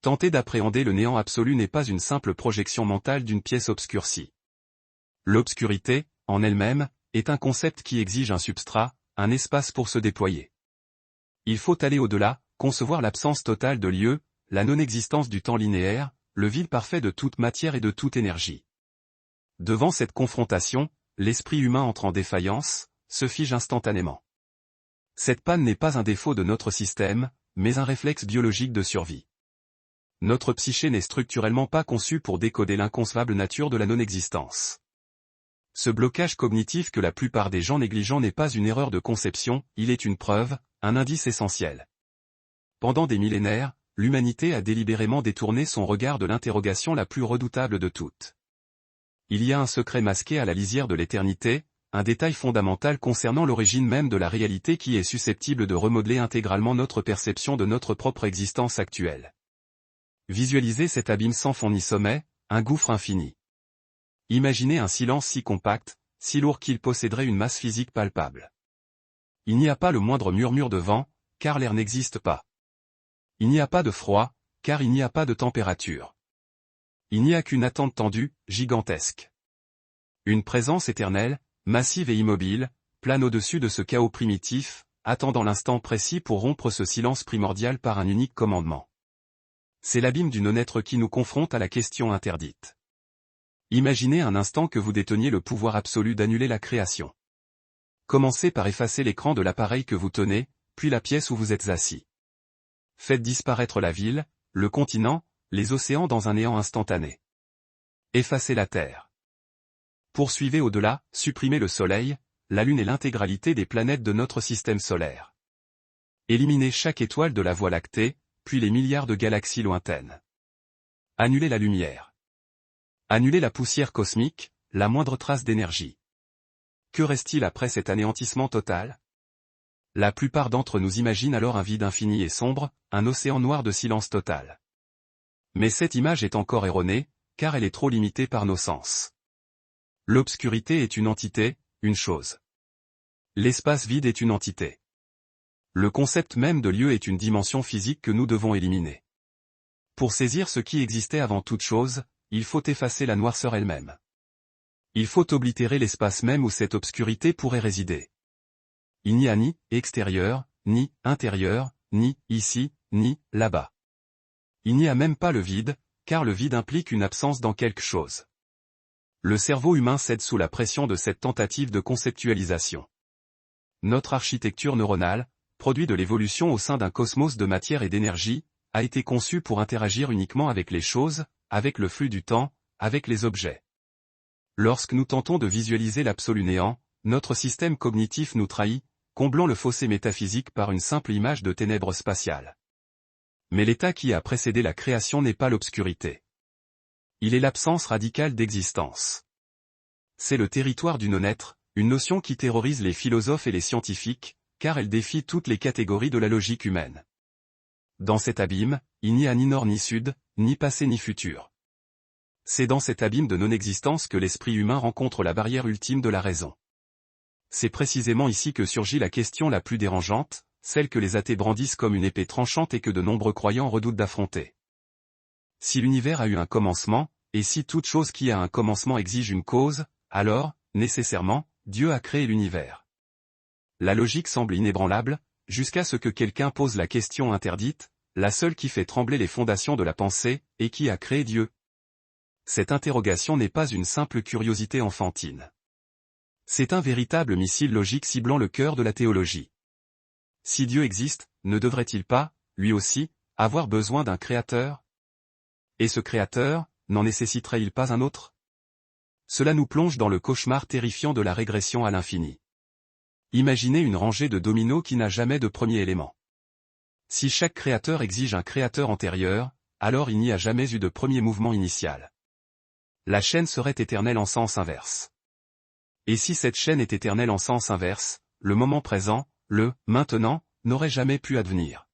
Tenter d'appréhender le néant absolu n'est pas une simple projection mentale d'une pièce obscurcie. L'obscurité, en elle-même, est un concept qui exige un substrat, un espace pour se déployer. Il faut aller au-delà, concevoir l'absence totale de lieu, la non-existence du temps linéaire, le vide parfait de toute matière et de toute énergie. Devant cette confrontation, l'esprit humain entre en défaillance, se fige instantanément. Cette panne n'est pas un défaut de notre système, mais un réflexe biologique de survie. Notre psyché n'est structurellement pas conçue pour décoder l'inconcevable nature de la non-existence. Ce blocage cognitif que la plupart des gens négligent n'est pas une erreur de conception, il est une preuve, un indice essentiel. Pendant des millénaires, l'humanité a délibérément détourné son regard de l'interrogation la plus redoutable de toutes. Il y a un secret masqué à la lisière de l'éternité, un détail fondamental concernant l'origine même de la réalité qui est susceptible de remodeler intégralement notre perception de notre propre existence actuelle. Visualisez cet abîme sans fond ni sommet, un gouffre infini. Imaginez un silence si compact, si lourd qu'il posséderait une masse physique palpable. Il n'y a pas le moindre murmure de vent, car l'air n'existe pas. Il n'y a pas de froid, car il n'y a pas de température. Il n'y a qu'une attente tendue, gigantesque. Une présence éternelle, massive et immobile, plane au-dessus de ce chaos primitif, attendant l'instant précis pour rompre ce silence primordial par un unique commandement. C'est l'abîme du non-être qui nous confronte à la question interdite. Imaginez un instant que vous déteniez le pouvoir absolu d'annuler la création. Commencez par effacer l'écran de l'appareil que vous tenez, puis la pièce où vous êtes assis. Faites disparaître la ville, le continent, les océans dans un néant instantané. Effacez la Terre. Poursuivez au-delà, supprimez le Soleil, la Lune et l'intégralité des planètes de notre système solaire. Éliminez chaque étoile de la Voie lactée, puis les milliards de galaxies lointaines. Annulez la lumière. Annulez la poussière cosmique, la moindre trace d'énergie. Que reste-t-il après cet anéantissement total? La plupart d'entre nous imaginent alors un vide infini et sombre, un océan noir de silence total. Mais cette image est encore erronée, car elle est trop limitée par nos sens. L'obscurité est une entité, une chose. L'espace vide est une entité. Le concept même de lieu est une dimension physique que nous devons éliminer. Pour saisir ce qui existait avant toute chose, il faut effacer la noirceur elle-même. Il faut oblitérer l'espace même où cette obscurité pourrait résider. Il n'y a ni extérieur, ni intérieur, ni ici, ni là-bas. Il n'y a même pas le vide, car le vide implique une absence dans quelque chose. Le cerveau humain cède sous la pression de cette tentative de conceptualisation. Notre architecture neuronale, produit de l'évolution au sein d'un cosmos de matière et d'énergie, a été conçue pour interagir uniquement avec les choses, avec le flux du temps, avec les objets. Lorsque nous tentons de visualiser l'absolu néant, notre système cognitif nous trahit, comblant le fossé métaphysique par une simple image de ténèbres spatiales. Mais l'état qui a précédé la création n'est pas l'obscurité. Il est l'absence radicale d'existence. C'est le territoire du non-être, une notion qui terrorise les philosophes et les scientifiques, car elle défie toutes les catégories de la logique humaine. Dans cet abîme, il n'y a ni nord ni sud, ni passé ni futur. C'est dans cet abîme de non-existence que l'esprit humain rencontre la barrière ultime de la raison. C'est précisément ici que surgit la question la plus dérangeante, celle que les athées brandissent comme une épée tranchante et que de nombreux croyants redoutent d'affronter. Si l'univers a eu un commencement, et si toute chose qui a un commencement exige une cause, alors, nécessairement, Dieu a créé l'univers. La logique semble inébranlable, jusqu'à ce que quelqu'un pose la question interdite, la seule qui fait trembler les fondations de la pensée, et qui a créé Dieu. Cette interrogation n'est pas une simple curiosité enfantine. C'est un véritable missile logique ciblant le cœur de la théologie. Si Dieu existe, ne devrait-il pas, lui aussi, avoir besoin d'un créateur? Et ce créateur, n'en nécessiterait-il pas un autre? Cela nous plonge dans le cauchemar terrifiant de la régression à l'infini. Imaginez une rangée de dominos qui n'a jamais de premier élément. Si chaque créateur exige un créateur antérieur, alors il n'y a jamais eu de premier mouvement initial. La chaîne serait éternelle en sens inverse. Et si cette chaîne est éternelle en sens inverse, le moment présent, le « maintenant », n'aurait jamais pu advenir.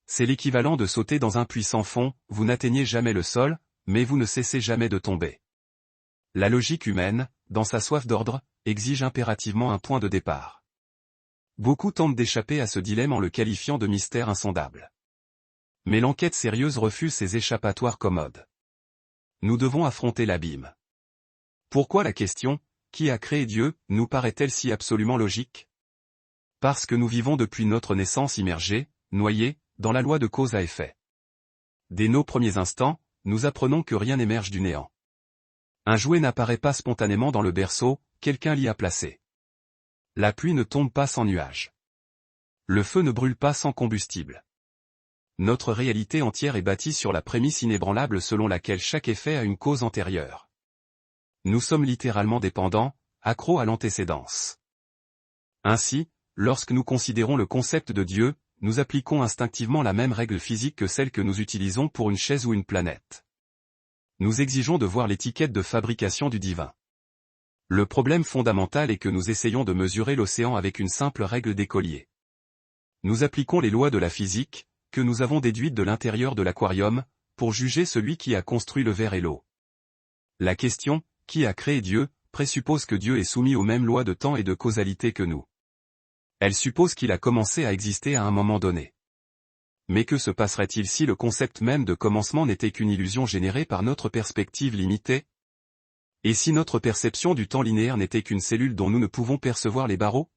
C'est l'équivalent de sauter dans un puits sans fond, vous n'atteignez jamais le sol, mais vous ne cessez jamais de tomber. La logique humaine, dans sa soif d'ordre, exige impérativement un point de départ. Beaucoup tentent d'échapper à ce dilemme en le qualifiant de mystère insondable. Mais l'enquête sérieuse refuse ces échappatoires commodes. Nous devons affronter l'abîme. Pourquoi la question « Qui a créé Dieu » nous paraît-elle si absolument logique? Parce que nous vivons depuis notre naissance immergés, noyés, dans la loi de cause à effet. Dès nos premiers instants, nous apprenons que rien n'émerge du néant. Un jouet n'apparaît pas spontanément dans le berceau, quelqu'un l'y a placé. La pluie ne tombe pas sans nuages. Le feu ne brûle pas sans combustible. Notre réalité entière est bâtie sur la prémisse inébranlable selon laquelle chaque effet a une cause antérieure. Nous sommes littéralement dépendants, accros à l'antécédence. Ainsi, lorsque nous considérons le concept de Dieu, nous appliquons instinctivement la même règle physique que celle que nous utilisons pour une chaise ou une planète. Nous exigeons de voir l'étiquette de fabrication du divin. Le problème fondamental est que nous essayons de mesurer l'océan avec une simple règle d'écolier. Nous appliquons les lois de la physique, que nous avons déduites de l'intérieur de l'aquarium, pour juger celui qui a construit le verre et l'eau. La question « Qui a créé Dieu ?» présuppose que Dieu est soumis aux mêmes lois de temps et de causalité que nous. Elle suppose qu'il a commencé à exister à un moment donné. Mais que se passerait-il si le concept même de commencement n'était qu'une illusion générée par notre perspective limitée? Et si notre perception du temps linéaire n'était qu'une cellule dont nous ne pouvons percevoir les barreaux?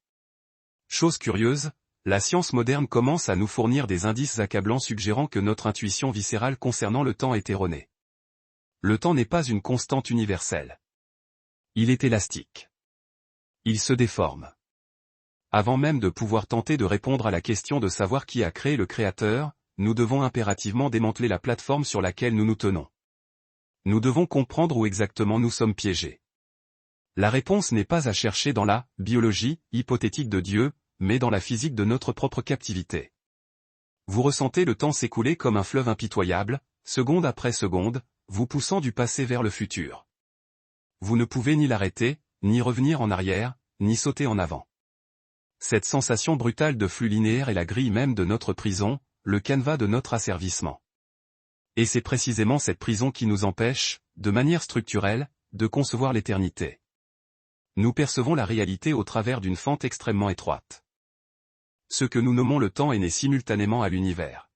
Chose curieuse, la science moderne commence à nous fournir des indices accablants suggérant que notre intuition viscérale concernant le temps est erronée. Le temps n'est pas une constante universelle. Il est élastique. Il se déforme. Avant même de pouvoir tenter de répondre à la question de savoir qui a créé le Créateur, nous devons impérativement démanteler la plateforme sur laquelle nous nous tenons. Nous devons comprendre où exactement nous sommes piégés. La réponse n'est pas à chercher dans la biologie hypothétique de Dieu, mais dans la physique de notre propre captivité. Vous ressentez le temps s'écouler comme un fleuve impitoyable, seconde après seconde, vous poussant du passé vers le futur. Vous ne pouvez ni l'arrêter, ni revenir en arrière, ni sauter en avant. Cette sensation brutale de flux linéaire est la grille même de notre prison, le canevas de notre asservissement. Et c'est précisément cette prison qui nous empêche, de manière structurelle, de concevoir l'éternité. Nous percevons la réalité au travers d'une fente extrêmement étroite. Ce que nous nommons le temps est né simultanément à l'univers.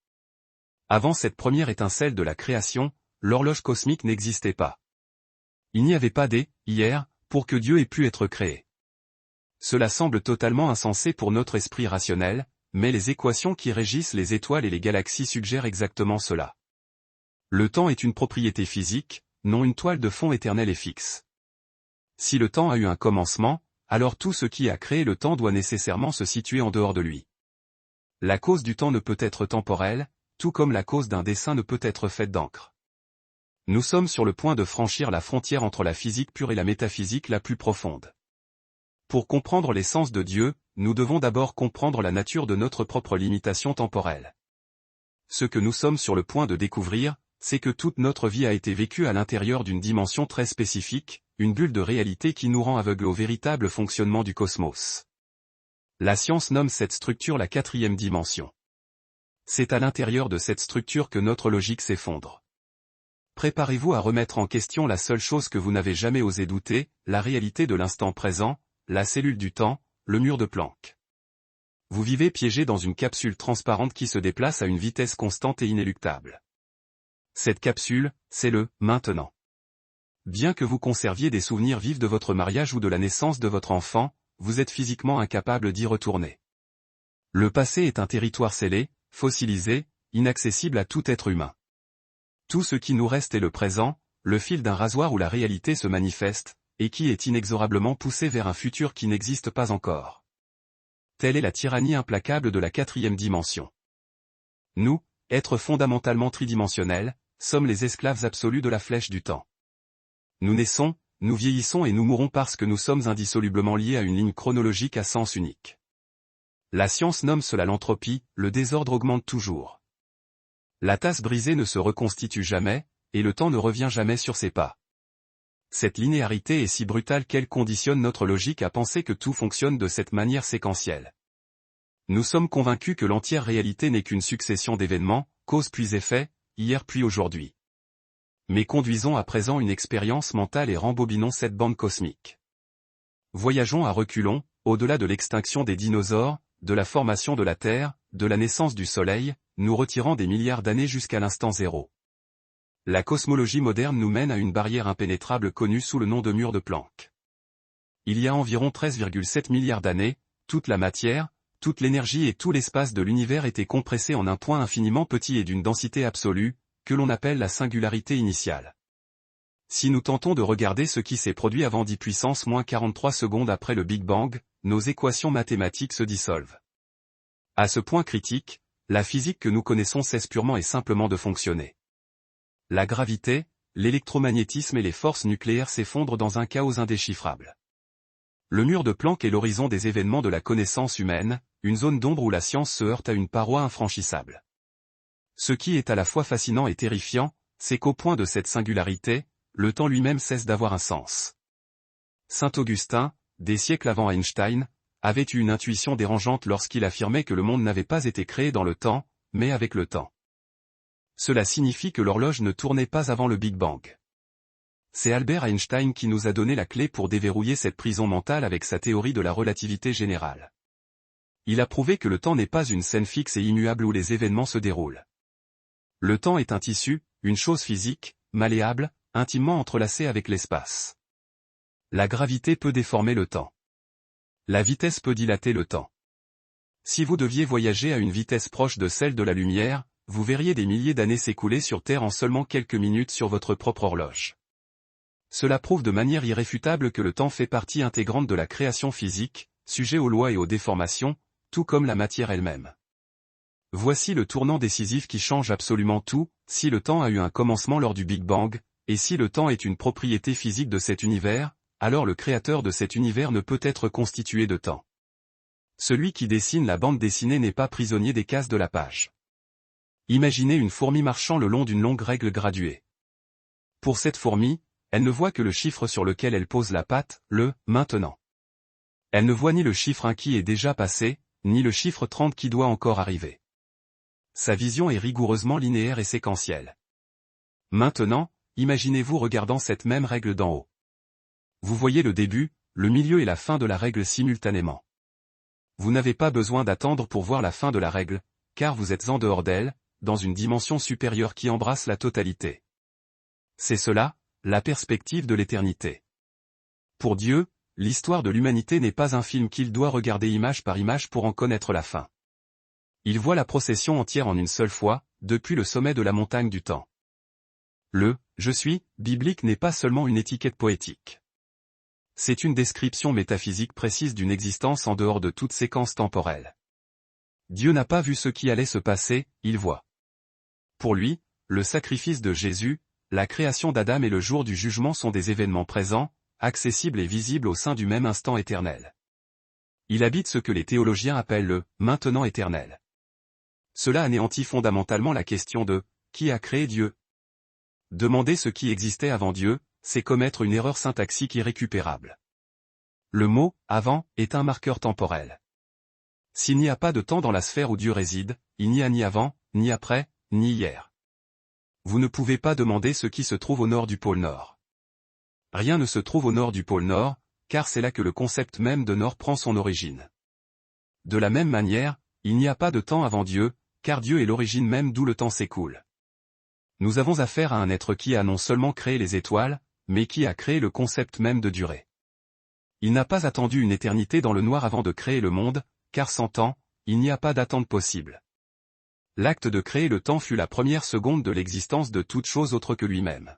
Avant cette première étincelle de la création, l'horloge cosmique n'existait pas. Il n'y avait pas hier, pour que Dieu ait pu être créé. Cela semble totalement insensé pour notre esprit rationnel, mais les équations qui régissent les étoiles et les galaxies suggèrent exactement cela. Le temps est une propriété physique, non une toile de fond éternelle et fixe. Si le temps a eu un commencement, alors tout ce qui a créé le temps doit nécessairement se situer en dehors de lui. La cause du temps ne peut être temporelle, tout comme la cause d'un dessin ne peut être faite d'encre. Nous sommes sur le point de franchir la frontière entre la physique pure et la métaphysique la plus profonde. Pour comprendre l'essence de Dieu, nous devons d'abord comprendre la nature de notre propre limitation temporelle. Ce que nous sommes sur le point de découvrir, c'est que toute notre vie a été vécue à l'intérieur d'une dimension très spécifique, une bulle de réalité qui nous rend aveugles au véritable fonctionnement du cosmos. La science nomme cette structure la 4e dimension. C'est à l'intérieur de cette structure que notre logique s'effondre. Préparez-vous à remettre en question la seule chose que vous n'avez jamais osé douter, la réalité de l'instant présent, la cellule du temps, le mur de Planck. Vous vivez piégé dans une capsule transparente qui se déplace à une vitesse constante et inéluctable. Cette capsule, c'est le « maintenant ». Bien que vous conserviez des souvenirs vifs de votre mariage ou de la naissance de votre enfant, vous êtes physiquement incapable d'y retourner. Le passé est un territoire scellé, fossilisé, inaccessible à tout être humain. Tout ce qui nous reste est le présent, le fil d'un rasoir où la réalité se manifeste, et qui est inexorablement poussé vers un futur qui n'existe pas encore. Telle est la tyrannie implacable de la 4e dimension. Nous, êtres fondamentalement tridimensionnels, sommes les esclaves absolus de la flèche du temps. Nous naissons, nous vieillissons et nous mourons parce que nous sommes indissolublement liés à une ligne chronologique à sens unique. La science nomme cela l'entropie, le désordre augmente toujours. La tasse brisée ne se reconstitue jamais, et le temps ne revient jamais sur ses pas. Cette linéarité est si brutale qu'elle conditionne notre logique à penser que tout fonctionne de cette manière séquentielle. Nous sommes convaincus que l'entière réalité n'est qu'une succession d'événements, cause puis effet, hier puis aujourd'hui. Mais conduisons à présent une expérience mentale et rembobinons cette bande cosmique. Voyageons à reculons, au-delà de l'extinction des dinosaures, de la formation de la Terre, de la naissance du Soleil, nous retirant des milliards d'années jusqu'à l'instant zéro. La cosmologie moderne nous mène à une barrière impénétrable connue sous le nom de mur de Planck. Il y a environ 13,7 milliards d'années, toute la matière, toute l'énergie et tout l'espace de l'univers étaient compressés en un point infiniment petit et d'une densité absolue, que l'on appelle la singularité initiale. Si nous tentons de regarder ce qui s'est produit avant 10 puissance moins 43 secondes après le Big Bang, nos équations mathématiques se dissolvent. À ce point critique, la physique que nous connaissons cesse purement et simplement de fonctionner. La gravité, l'électromagnétisme et les forces nucléaires s'effondrent dans un chaos indéchiffrable. Le mur de Planck est l'horizon des événements de la connaissance humaine, une zone d'ombre où la science se heurte à une paroi infranchissable. Ce qui est à la fois fascinant et terrifiant, c'est qu'au point de cette singularité, le temps lui-même cesse d'avoir un sens. Saint Augustin, des siècles avant Einstein, avait eu une intuition dérangeante lorsqu'il affirmait que le monde n'avait pas été créé dans le temps, mais avec le temps. Cela signifie que l'horloge ne tournait pas avant le Big Bang. C'est Albert Einstein qui nous a donné la clé pour déverrouiller cette prison mentale avec sa théorie de la relativité générale. Il a prouvé que le temps n'est pas une scène fixe et immuable où les événements se déroulent. Le temps est un tissu, une chose physique, malléable, intimement entrelacée avec l'espace. La gravité peut déformer le temps. La vitesse peut dilater le temps. Si vous deviez voyager à une vitesse proche de celle de la lumière, vous verriez des milliers d'années s'écouler sur Terre en seulement quelques minutes sur votre propre horloge. Cela prouve de manière irréfutable que le temps fait partie intégrante de la création physique, sujet aux lois et aux déformations, tout comme la matière elle-même. Voici le tournant décisif qui change absolument tout, si le temps a eu un commencement lors du Big Bang, et si le temps est une propriété physique de cet univers, alors le créateur de cet univers ne peut être constitué de temps. Celui qui dessine la bande dessinée n'est pas prisonnier des cases de la page. Imaginez une fourmi marchant le long d'une longue règle graduée. Pour cette fourmi, elle ne voit que le chiffre sur lequel elle pose la patte, le « maintenant ». Elle ne voit ni le chiffre 1 qui est déjà passé, ni le chiffre 30 qui doit encore arriver. Sa vision est rigoureusement linéaire et séquentielle. Maintenant, imaginez-vous regardant cette même règle d'en haut. Vous voyez le début, le milieu et la fin de la règle simultanément. Vous n'avez pas besoin d'attendre pour voir la fin de la règle, car vous êtes en dehors d'elle, dans une dimension supérieure qui embrasse la totalité. C'est cela, la perspective de l'éternité. Pour Dieu, l'histoire de l'humanité n'est pas un film qu'il doit regarder image par image pour en connaître la fin. Il voit la procession entière en une seule fois, depuis le sommet de la montagne du temps. Le « je suis » biblique n'est pas seulement une étiquette poétique. C'est une description métaphysique précise d'une existence en dehors de toute séquence temporelle. Dieu n'a pas vu ce qui allait se passer, il voit. Pour lui, le sacrifice de Jésus, la création d'Adam et le jour du jugement sont des événements présents, accessibles et visibles au sein du même instant éternel. Il habite ce que les théologiens appellent le « maintenant éternel ». Cela anéantit fondamentalement la question de « qui a créé Dieu ?» Demander ce qui existait avant Dieu, c'est commettre une erreur syntaxique irrécupérable. Le mot « avant » est un marqueur temporel. S'il n'y a pas de temps dans la sphère où Dieu réside, il n'y a ni avant, ni après, ni hier. Vous ne pouvez pas demander ce qui se trouve au nord du pôle Nord. Rien ne se trouve au nord du pôle Nord, car c'est là que le concept même de Nord prend son origine. De la même manière, il n'y a pas de temps avant Dieu, car Dieu est l'origine même d'où le temps s'écoule. Nous avons affaire à un être qui a non seulement créé les étoiles, mais qui a créé le concept même de durée. Il n'a pas attendu une éternité dans le noir avant de créer le monde, car sans temps, il n'y a pas d'attente possible. L'acte de créer le temps fut la première seconde de l'existence de toute chose autre que lui-même.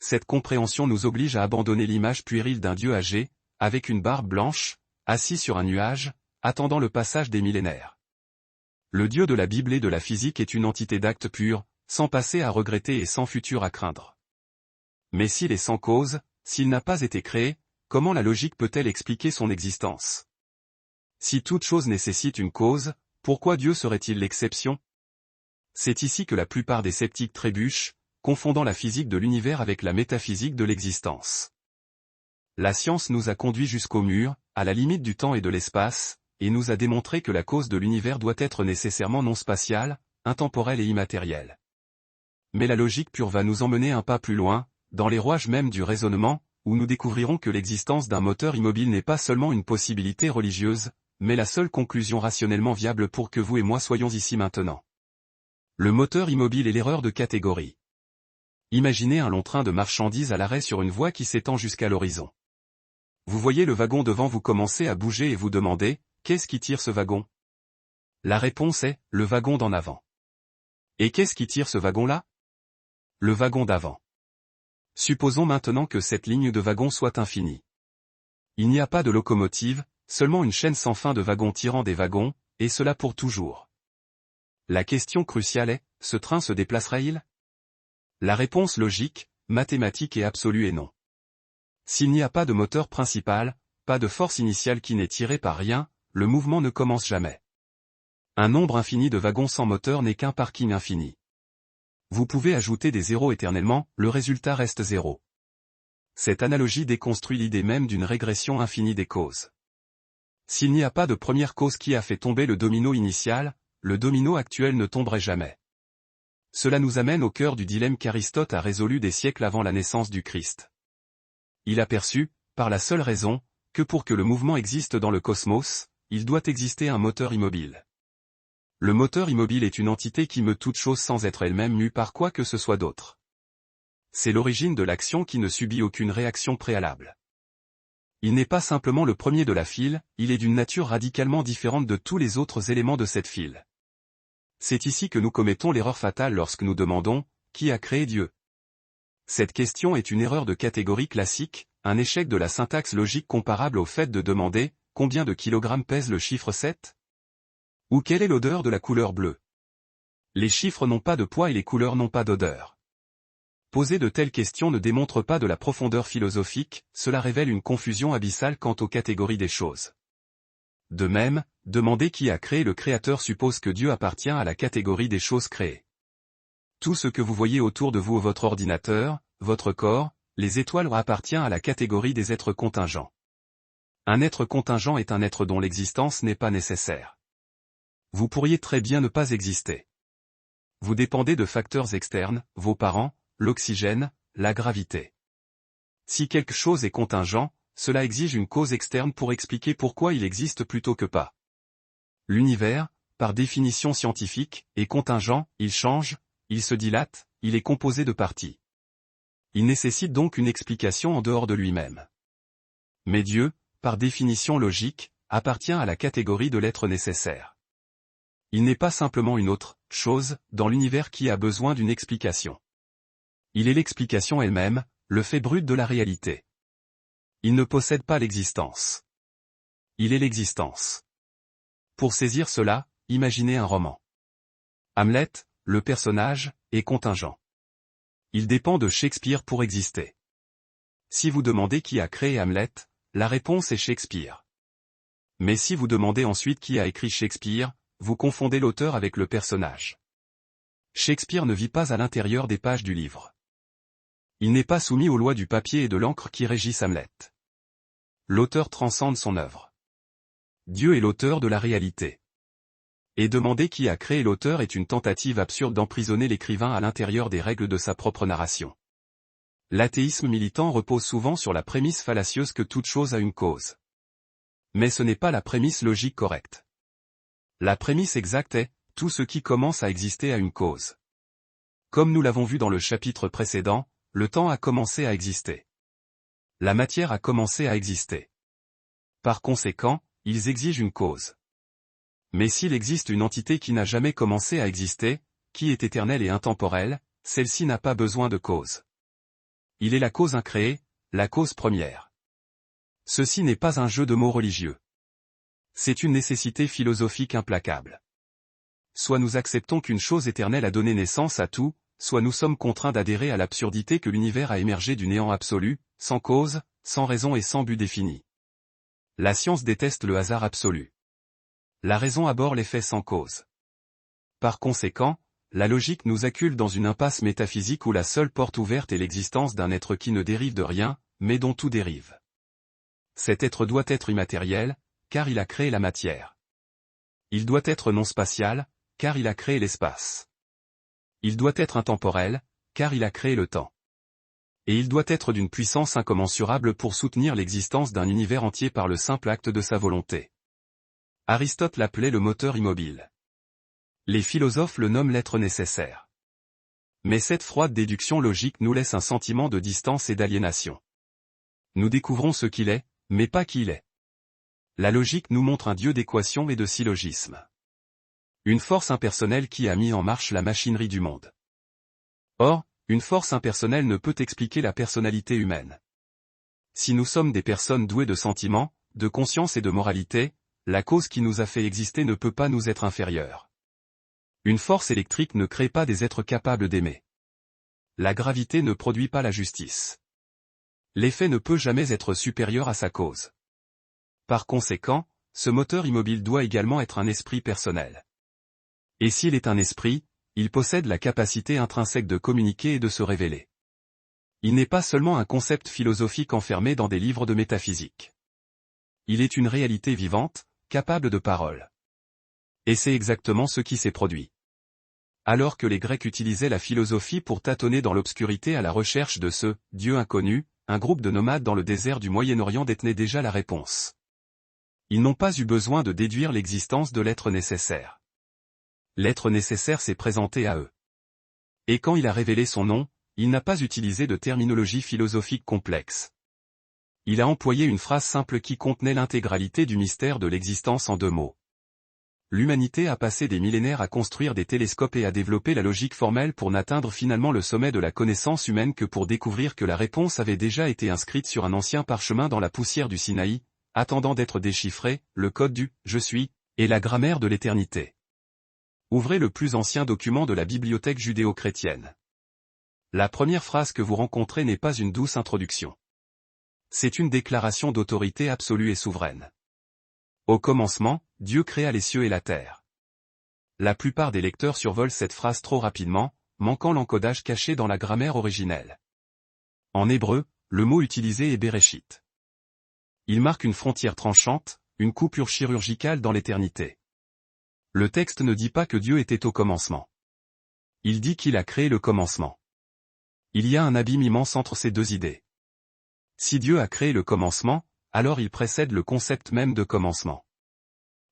Cette compréhension nous oblige à abandonner l'image puérile d'un Dieu âgé, avec une barbe blanche, assis sur un nuage, attendant le passage des millénaires. Le Dieu de la Bible et de la physique est une entité d'acte pur, sans passé à regretter et sans futur à craindre. Mais s'il est sans cause, s'il n'a pas été créé, comment la logique peut-elle expliquer son existence? Si toute chose nécessite une cause, pourquoi Dieu serait-il l'exception? C'est ici que la plupart des sceptiques trébuchent, confondant la physique de l'univers avec la métaphysique de l'existence. La science nous a conduits jusqu'au mur, à la limite du temps et de l'espace, et nous a démontré que la cause de l'univers doit être nécessairement non spatiale, intemporelle et immatérielle. Mais la logique pure va nous emmener un pas plus loin, dans les rouages même du raisonnement, où nous découvrirons que l'existence d'un moteur immobile n'est pas seulement une possibilité religieuse, mais la seule conclusion rationnellement viable pour que vous et moi soyons ici maintenant. Le moteur immobile est l'erreur de catégorie. Imaginez un long train de marchandises à l'arrêt sur une voie qui s'étend jusqu'à l'horizon. Vous voyez le wagon devant vous commencer à bouger et vous demandez, qu'est-ce qui tire ce wagon? La réponse est, le wagon d'en avant. Et qu'est-ce qui tire ce wagon-là? Le wagon d'avant. Supposons maintenant que cette ligne de wagons soit infinie. Il n'y a pas de locomotive, seulement une chaîne sans fin de wagons tirant des wagons, et cela pour toujours. La question cruciale est, ce train se déplacera-t-il? La réponse logique, mathématique et absolue est non. S'il n'y a pas de moteur principal, pas de force initiale qui n'est tirée par rien, le mouvement ne commence jamais. Un nombre infini de wagons sans moteur n'est qu'un parking infini. Vous pouvez ajouter des zéros éternellement, le résultat reste zéro. Cette analogie déconstruit l'idée même d'une régression infinie des causes. S'il n'y a pas de première cause qui a fait tomber le domino initial, le domino actuel ne tomberait jamais. Cela nous amène au cœur du dilemme qu'Aristote a résolu des siècles avant la naissance du Christ. Il a perçu, par la seule raison, que pour que le mouvement existe dans le cosmos, il doit exister un moteur immobile. Le moteur immobile est une entité qui meut toute chose sans être elle-même mue par quoi que ce soit d'autre. C'est l'origine de l'action qui ne subit aucune réaction préalable. Il n'est pas simplement le premier de la file, il est d'une nature radicalement différente de tous les autres éléments de cette file. C'est ici que nous commettons l'erreur fatale lorsque nous demandons, qui a créé Dieu? Cette question est une erreur de catégorie classique, un échec de la syntaxe logique comparable au fait de demander, combien de kilogrammes pèse le chiffre 7? Ou quelle est l'odeur de la couleur bleue? Les chiffres n'ont pas de poids et les couleurs n'ont pas d'odeur. Poser de telles questions ne démontre pas de la profondeur philosophique, cela révèle une confusion abyssale quant aux catégories des choses. De même, demander qui a créé le Créateur suppose que Dieu appartient à la catégorie des choses créées. Tout ce que vous voyez autour de vous, votre ordinateur, votre corps, les étoiles appartient à la catégorie des êtres contingents. Un être contingent est un être dont l'existence n'est pas nécessaire. Vous pourriez très bien ne pas exister. Vous dépendez de facteurs externes, vos parents, l'oxygène, la gravité. Si quelque chose est contingent, cela exige une cause externe pour expliquer pourquoi il existe plutôt que pas. L'univers, par définition scientifique, est contingent, il change, il se dilate, il est composé de parties. Il nécessite donc une explication en dehors de lui-même. Mais Dieu, par définition logique, appartient à la catégorie de l'être nécessaire. Il n'est pas simplement une autre chose dans l'univers qui a besoin d'une explication. Il est l'explication elle-même, le fait brut de la réalité. Il ne possède pas l'existence. Il est l'existence. Pour saisir cela, imaginez un roman. Hamlet, le personnage, est contingent. Il dépend de Shakespeare pour exister. Si vous demandez qui a créé Hamlet, la réponse est Shakespeare. Mais si vous demandez ensuite qui a écrit Shakespeare, vous confondez l'auteur avec le personnage. Shakespeare ne vit pas à l'intérieur des pages du livre. Il n'est pas soumis aux lois du papier et de l'encre qui régissent Hamlet. L'auteur transcende son œuvre. Dieu est l'auteur de la réalité. Et demander qui a créé l'auteur est une tentative absurde d'emprisonner l'écrivain à l'intérieur des règles de sa propre narration. L'athéisme militant repose souvent sur la prémisse fallacieuse que toute chose a une cause. Mais ce n'est pas la prémisse logique correcte. La prémisse exacte est, tout ce qui commence à exister a une cause. Comme nous l'avons vu dans le chapitre précédent, le temps a commencé à exister. La matière a commencé à exister. Par conséquent, ils exigent une cause. Mais s'il existe une entité qui n'a jamais commencé à exister, qui est éternelle et intemporelle, celle-ci n'a pas besoin de cause. Il est la cause incréée, la cause première. Ceci n'est pas un jeu de mots religieux. C'est une nécessité philosophique implacable. Soit nous acceptons qu'une chose éternelle a donné naissance à tout, soit nous sommes contraints d'adhérer à l'absurdité que l'univers a émergé du néant absolu, sans cause, sans raison et sans but défini. La science déteste le hasard absolu. La raison abhorre les faits sans cause. Par conséquent, la logique nous accule dans une impasse métaphysique où la seule porte ouverte est l'existence d'un être qui ne dérive de rien, mais dont tout dérive. Cet être doit être immatériel, car il a créé la matière. Il doit être non spatial, car il a créé l'espace. Il doit être intemporel, car il a créé le temps. Et il doit être d'une puissance incommensurable pour soutenir l'existence d'un univers entier par le simple acte de sa volonté. Aristote l'appelait le moteur immobile. Les philosophes le nomment l'être nécessaire. Mais cette froide déduction logique nous laisse un sentiment de distance et d'aliénation. Nous découvrons ce qu'il est, mais pas qui il est. La logique nous montre un dieu d'équations et de syllogismes. Une force impersonnelle qui a mis en marche la machinerie du monde. Or, une force impersonnelle ne peut expliquer la personnalité humaine. Si nous sommes des personnes douées de sentiments, de conscience et de moralité, la cause qui nous a fait exister ne peut pas nous être inférieure. Une force électrique ne crée pas des êtres capables d'aimer. La gravité ne produit pas la justice. L'effet ne peut jamais être supérieur à sa cause. Par conséquent, ce moteur immobile doit également être un esprit personnel. Et s'il est un esprit, il possède la capacité intrinsèque de communiquer et de se révéler. Il n'est pas seulement un concept philosophique enfermé dans des livres de métaphysique. Il est une réalité vivante, capable de parole. Et c'est exactement ce qui s'est produit. Alors que les Grecs utilisaient la philosophie pour tâtonner dans l'obscurité à la recherche de ce « Dieu inconnu », un groupe de nomades dans le désert du Moyen-Orient détenait déjà la réponse. Ils n'ont pas eu besoin de déduire l'existence de l'être nécessaire. L'être nécessaire s'est présenté à eux. Et quand il a révélé son nom, il n'a pas utilisé de terminologie philosophique complexe. Il a employé une phrase simple qui contenait l'intégralité du mystère de l'existence en 2 mots. L'humanité a passé des millénaires à construire des télescopes et à développer la logique formelle pour n'atteindre finalement le sommet de la connaissance humaine que pour découvrir que la réponse avait déjà été inscrite sur un ancien parchemin dans la poussière du Sinaï, attendant d'être déchiffré, le code du « Je suis » et la grammaire de l'éternité. Ouvrez le plus ancien document de la bibliothèque judéo-chrétienne. La première phrase que vous rencontrez n'est pas une douce introduction. C'est une déclaration d'autorité absolue et souveraine. Au commencement, Dieu créa les cieux et la terre. La plupart des lecteurs survolent cette phrase trop rapidement, manquant l'encodage caché dans la grammaire originelle. En hébreu, le mot utilisé est Bereshit. Il marque une frontière tranchante, une coupure chirurgicale dans l'éternité. Le texte ne dit pas que Dieu était au commencement. Il dit qu'il a créé le commencement. Il y a un abîme immense entre ces 2 idées. Si Dieu a créé le commencement, alors il précède le concept même de commencement.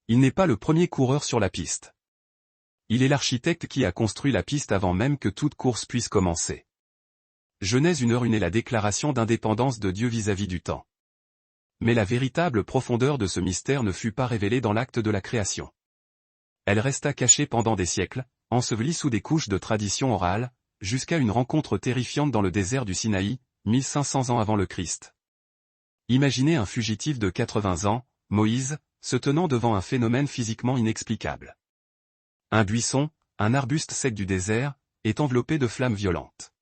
Il n'est pas le premier coureur sur la piste. Il est l'architecte qui a construit la piste avant même que toute course puisse commencer. Genèse 1:1 est la déclaration d'indépendance de Dieu vis-à-vis du temps. Mais la véritable profondeur de ce mystère ne fut pas révélée dans l'acte de la création. Elle resta cachée pendant des siècles, ensevelie sous des couches de tradition orale, jusqu'à une rencontre terrifiante dans le désert du Sinaï, 1500 ans avant le Christ. Imaginez un fugitif de 80 ans, Moïse, se tenant devant un phénomène physiquement inexplicable. Un buisson, un arbuste sec du désert, est enveloppé de flammes violentes.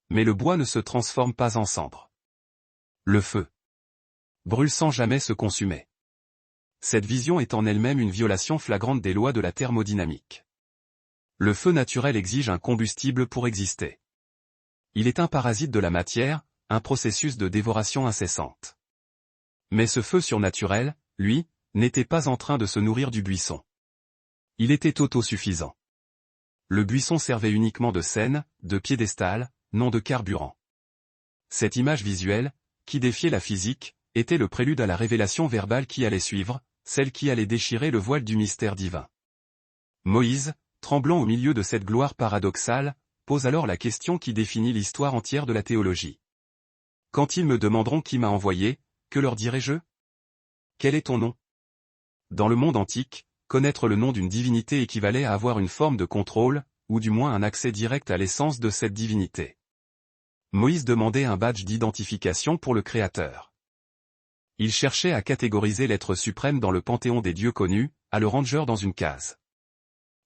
Mais le bois ne se transforme pas en cendre. Le feu brûle sans jamais se consumer. Cette vision est en elle-même une violation flagrante des lois de la thermodynamique. Le feu naturel exige un combustible pour exister. Il est un parasite de la matière, un processus de dévoration incessante. Mais ce feu surnaturel, lui, n'était pas en train de se nourrir du buisson. Il était autosuffisant. Le buisson servait uniquement de scène, de piédestal, non de carburant. Cette image visuelle, qui défiait la physique, était le prélude à la révélation verbale qui allait suivre, celle qui allait déchirer le voile du mystère divin. Moïse, tremblant au milieu de cette gloire paradoxale, pose alors la question qui définit l'histoire entière de la théologie. Quand ils me demanderont qui m'a envoyé, que leur dirai-je? Quel est ton nom? Dans le monde antique, connaître le nom d'une divinité équivalait à avoir une forme de contrôle, ou du moins un accès direct à l'essence de cette divinité. Moïse demandait un badge d'identification pour le Créateur. Il cherchait à catégoriser l'être suprême dans le panthéon des dieux connus, à le ranger dans une case.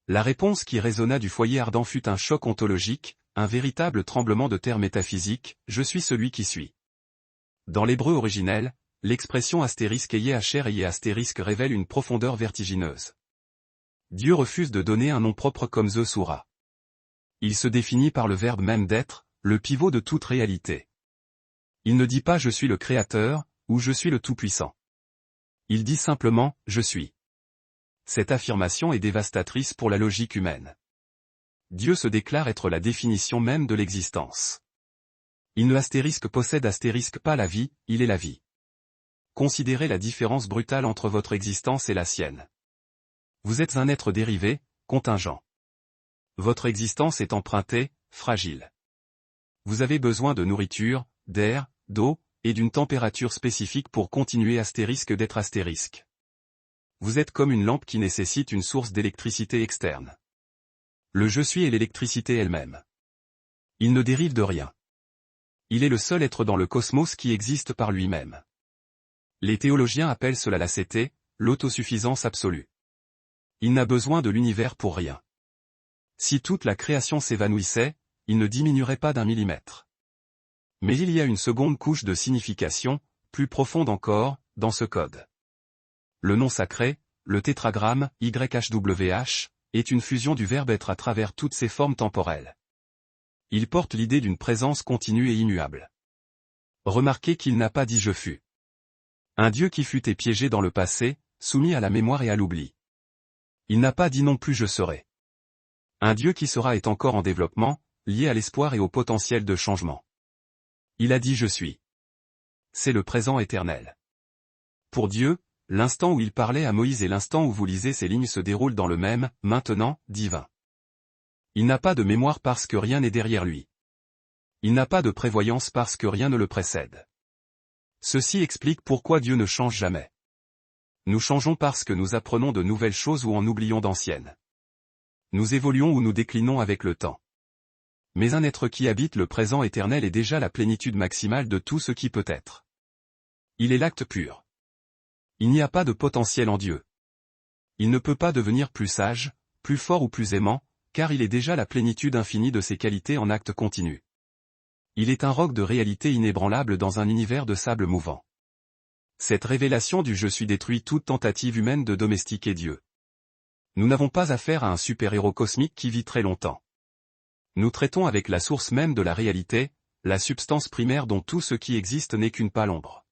La réponse qui résonna du foyer ardent fut un choc ontologique, un véritable tremblement de terre métaphysique, je suis celui qui suis. Dans l'hébreu originel, l'expression astérisque et yéhacher astérisque révèle une profondeur vertigineuse. Dieu refuse de donner un nom propre comme The Soura. Il se définit par le verbe même d'être, le pivot de toute réalité. Il ne dit pas je suis le Créateur, ou je suis le Tout-Puissant. Il dit simplement, je suis. Cette affirmation est dévastatrice pour la logique humaine. Dieu se déclare être la définition même de l'existence. Il ne astérisque possède astérisque pas la vie, il est la vie. Considérez la différence brutale entre votre existence et la sienne. Vous êtes un être dérivé, contingent. Votre existence est empruntée, fragile. Vous avez besoin de nourriture, d'air, d'eau, et d'une température spécifique pour continuer d'être astérisque. Vous êtes comme une lampe qui nécessite une source d'électricité externe. Le je suis est l'électricité elle-même. Il ne dérive de rien. Il est le seul être dans le cosmos qui existe par lui-même. Les théologiens appellent cela l'ACT, l'autosuffisance absolue. Il n'a besoin de l'univers pour rien. Si toute la création s'évanouissait, il ne diminuerait pas d'un millimètre. Mais il y a une seconde couche de signification, plus profonde encore, dans ce code. Le nom sacré, le tétragramme, YHWH, est une fusion du verbe être à travers toutes ses formes temporelles. Il porte l'idée d'une présence continue et immuable. Remarquez qu'il n'a pas dit je fus. Un Dieu qui fut et piégé dans le passé, soumis à la mémoire et à l'oubli. Il n'a pas dit non plus je serai. Un Dieu qui sera est encore en développement, lié à l'espoir et au potentiel de changement. Il a dit je suis. C'est le présent éternel. Pour Dieu, l'instant où il parlait à Moïse et l'instant où vous lisez ces lignes se déroulent dans le même, maintenant, divin. Il n'a pas de mémoire parce que rien n'est derrière lui. Il n'a pas de prévoyance parce que rien ne le précède. Ceci explique pourquoi Dieu ne change jamais. Nous changeons parce que nous apprenons de nouvelles choses ou en oublions d'anciennes. Nous évoluons ou nous déclinons avec le temps. Mais un être qui habite le présent éternel est déjà la plénitude maximale de tout ce qui peut être. Il est l'acte pur. Il n'y a pas de potentiel en Dieu. Il ne peut pas devenir plus sage, plus fort ou plus aimant, car il est déjà la plénitude infinie de ses qualités en acte continu. Il est un roc de réalité inébranlable dans un univers de sable mouvant. Cette révélation du je suis détruit toute tentative humaine de domestiquer Dieu. Nous n'avons pas affaire à un super-héros cosmique qui vit très longtemps. Nous traitons avec la source même de la réalité, la substance primaire dont tout ce qui existe n'est qu'une pâle ombre.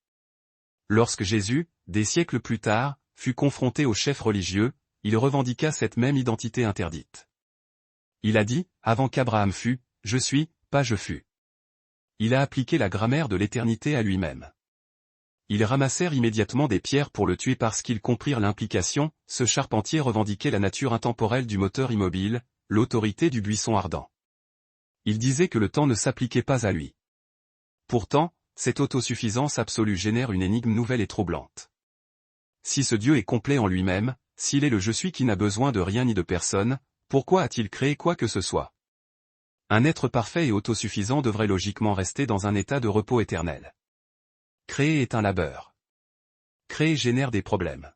Lorsque Jésus, des siècles plus tard, fut confronté aux chefs religieux, il revendiqua cette même identité interdite. Il a dit, avant qu'Abraham fût, je suis, pas je fus. Il a appliqué la grammaire de l'éternité à lui-même. Ils ramassèrent immédiatement des pierres pour le tuer parce qu'ils comprirent l'implication, ce charpentier revendiquait la nature intemporelle du moteur immobile, l'autorité du buisson ardent. Il disait que le temps ne s'appliquait pas à lui. Pourtant, cette autosuffisance absolue génère une énigme nouvelle et troublante. Si ce Dieu est complet en lui-même, s'il est le je suis qui n'a besoin de rien ni de personne, pourquoi a-t-il créé quoi que ce soit? Un être parfait et autosuffisant devrait logiquement rester dans un état de repos éternel. Créer est un labeur. Créer génère des problèmes.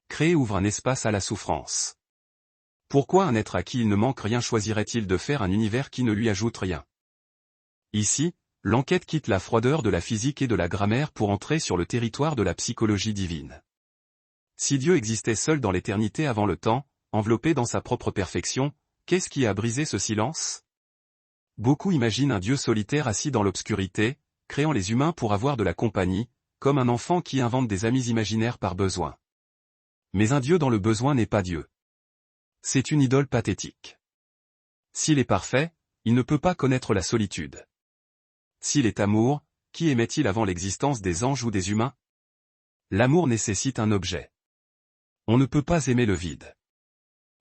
Créer ouvre un espace à la souffrance. Pourquoi un être à qui il ne manque rien choisirait-il de faire un univers qui ne lui ajoute rien? Ici, l'enquête quitte la froideur de la physique et de la grammaire pour entrer sur le territoire de la psychologie divine. Si Dieu existait seul dans l'éternité avant le temps, enveloppé dans sa propre perfection, qu'est-ce qui a brisé ce silence? Beaucoup imaginent un Dieu solitaire assis dans l'obscurité, créant les humains pour avoir de la compagnie, comme un enfant qui invente des amis imaginaires par besoin. Mais un Dieu dans le besoin n'est pas Dieu. C'est une idole pathétique. S'il est parfait, il ne peut pas connaître la solitude. S'il est amour, qui aimait-il avant l'existence des anges ou des humains? L'amour nécessite un objet. On ne peut pas aimer le vide.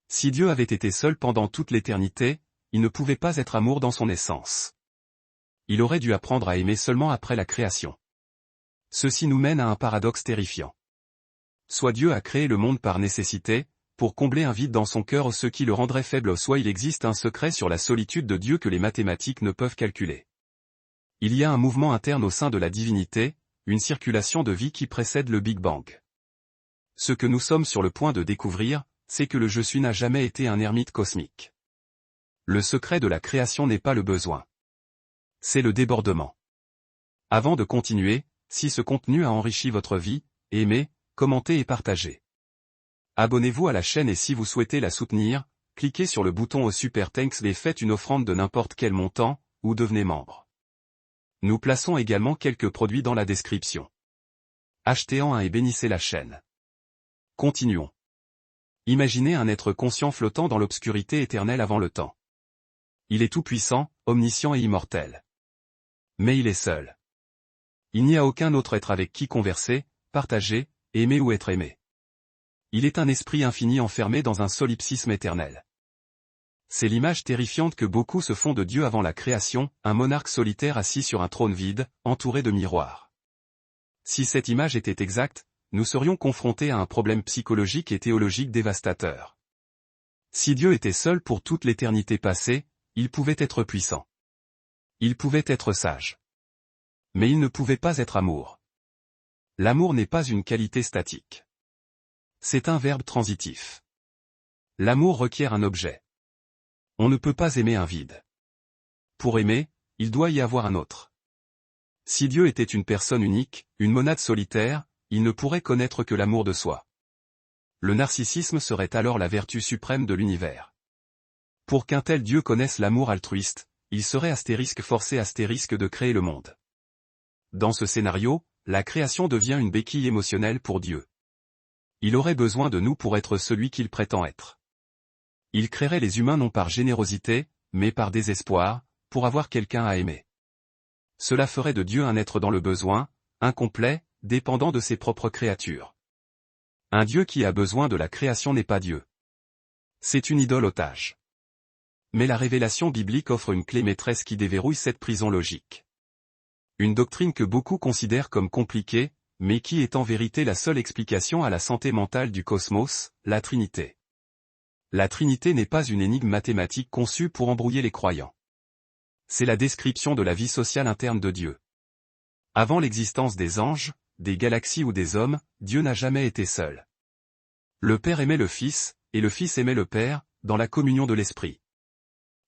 Si Dieu avait été seul pendant toute l'éternité, il ne pouvait pas être amour dans son essence. Il aurait dû apprendre à aimer seulement après la création. Ceci nous mène à un paradoxe terrifiant. Soit Dieu a créé le monde par nécessité, pour combler un vide dans son cœur ce qui le rendrait faible, soit il existe un secret sur la solitude de Dieu que les mathématiques ne peuvent calculer. Il y a un mouvement interne au sein de la divinité, une circulation de vie qui précède le Big Bang. Ce que nous sommes sur le point de découvrir, c'est que le je suis n'a jamais été un ermite cosmique. Le secret de la création n'est pas le besoin. C'est le débordement. Avant de continuer, si ce contenu a enrichi votre vie, aimez, commentez et partagez. Abonnez-vous à la chaîne et si vous souhaitez la soutenir, cliquez sur le bouton au Super Thanks et faites une offrande de n'importe quel montant, ou devenez membre. Nous plaçons également quelques produits dans la description. Achetez-en un et bénissez la chaîne. Continuons. Imaginez un être conscient flottant dans l'obscurité éternelle avant le temps. Il est tout-puissant, omniscient et immortel. Mais il est seul. Il n'y a aucun autre être avec qui converser, partager, aimer ou être aimé. Il est un esprit infini enfermé dans un solipsisme éternel. C'est l'image terrifiante que beaucoup se font de Dieu avant la création, un monarque solitaire assis sur un trône vide, entouré de miroirs. Si cette image était exacte, nous serions confrontés à un problème psychologique et théologique dévastateur. Si Dieu était seul pour toute l'éternité passée, il pouvait être puissant. Il pouvait être sage. Mais il ne pouvait pas être amour. L'amour n'est pas une qualité statique. C'est un verbe transitif. L'amour requiert un objet. On ne peut pas aimer un vide. Pour aimer, il doit y avoir un autre. Si Dieu était une personne unique, une monade solitaire, il ne pourrait connaître que l'amour de soi. Le narcissisme serait alors la vertu suprême de l'univers. Pour qu'un tel Dieu connaisse l'amour altruiste, il serait forcé de créer le monde. Dans ce scénario, la création devient une béquille émotionnelle pour Dieu. Il aurait besoin de nous pour être celui qu'il prétend être. Il créerait les humains non par générosité, mais par désespoir, pour avoir quelqu'un à aimer. Cela ferait de Dieu un être dans le besoin, incomplet, dépendant de ses propres créatures. Un Dieu qui a besoin de la création n'est pas Dieu. C'est une idole otage. Mais la révélation biblique offre une clé maîtresse qui déverrouille cette prison logique. Une doctrine que beaucoup considèrent comme compliquée, mais qui est en vérité la seule explication à la santé mentale du cosmos, la Trinité. La Trinité n'est pas une énigme mathématique conçue pour embrouiller les croyants. C'est la description de la vie sociale interne de Dieu. Avant l'existence des anges, des galaxies ou des hommes, Dieu n'a jamais été seul. Le Père aimait le Fils, et le Fils aimait le Père, dans la communion de l'Esprit.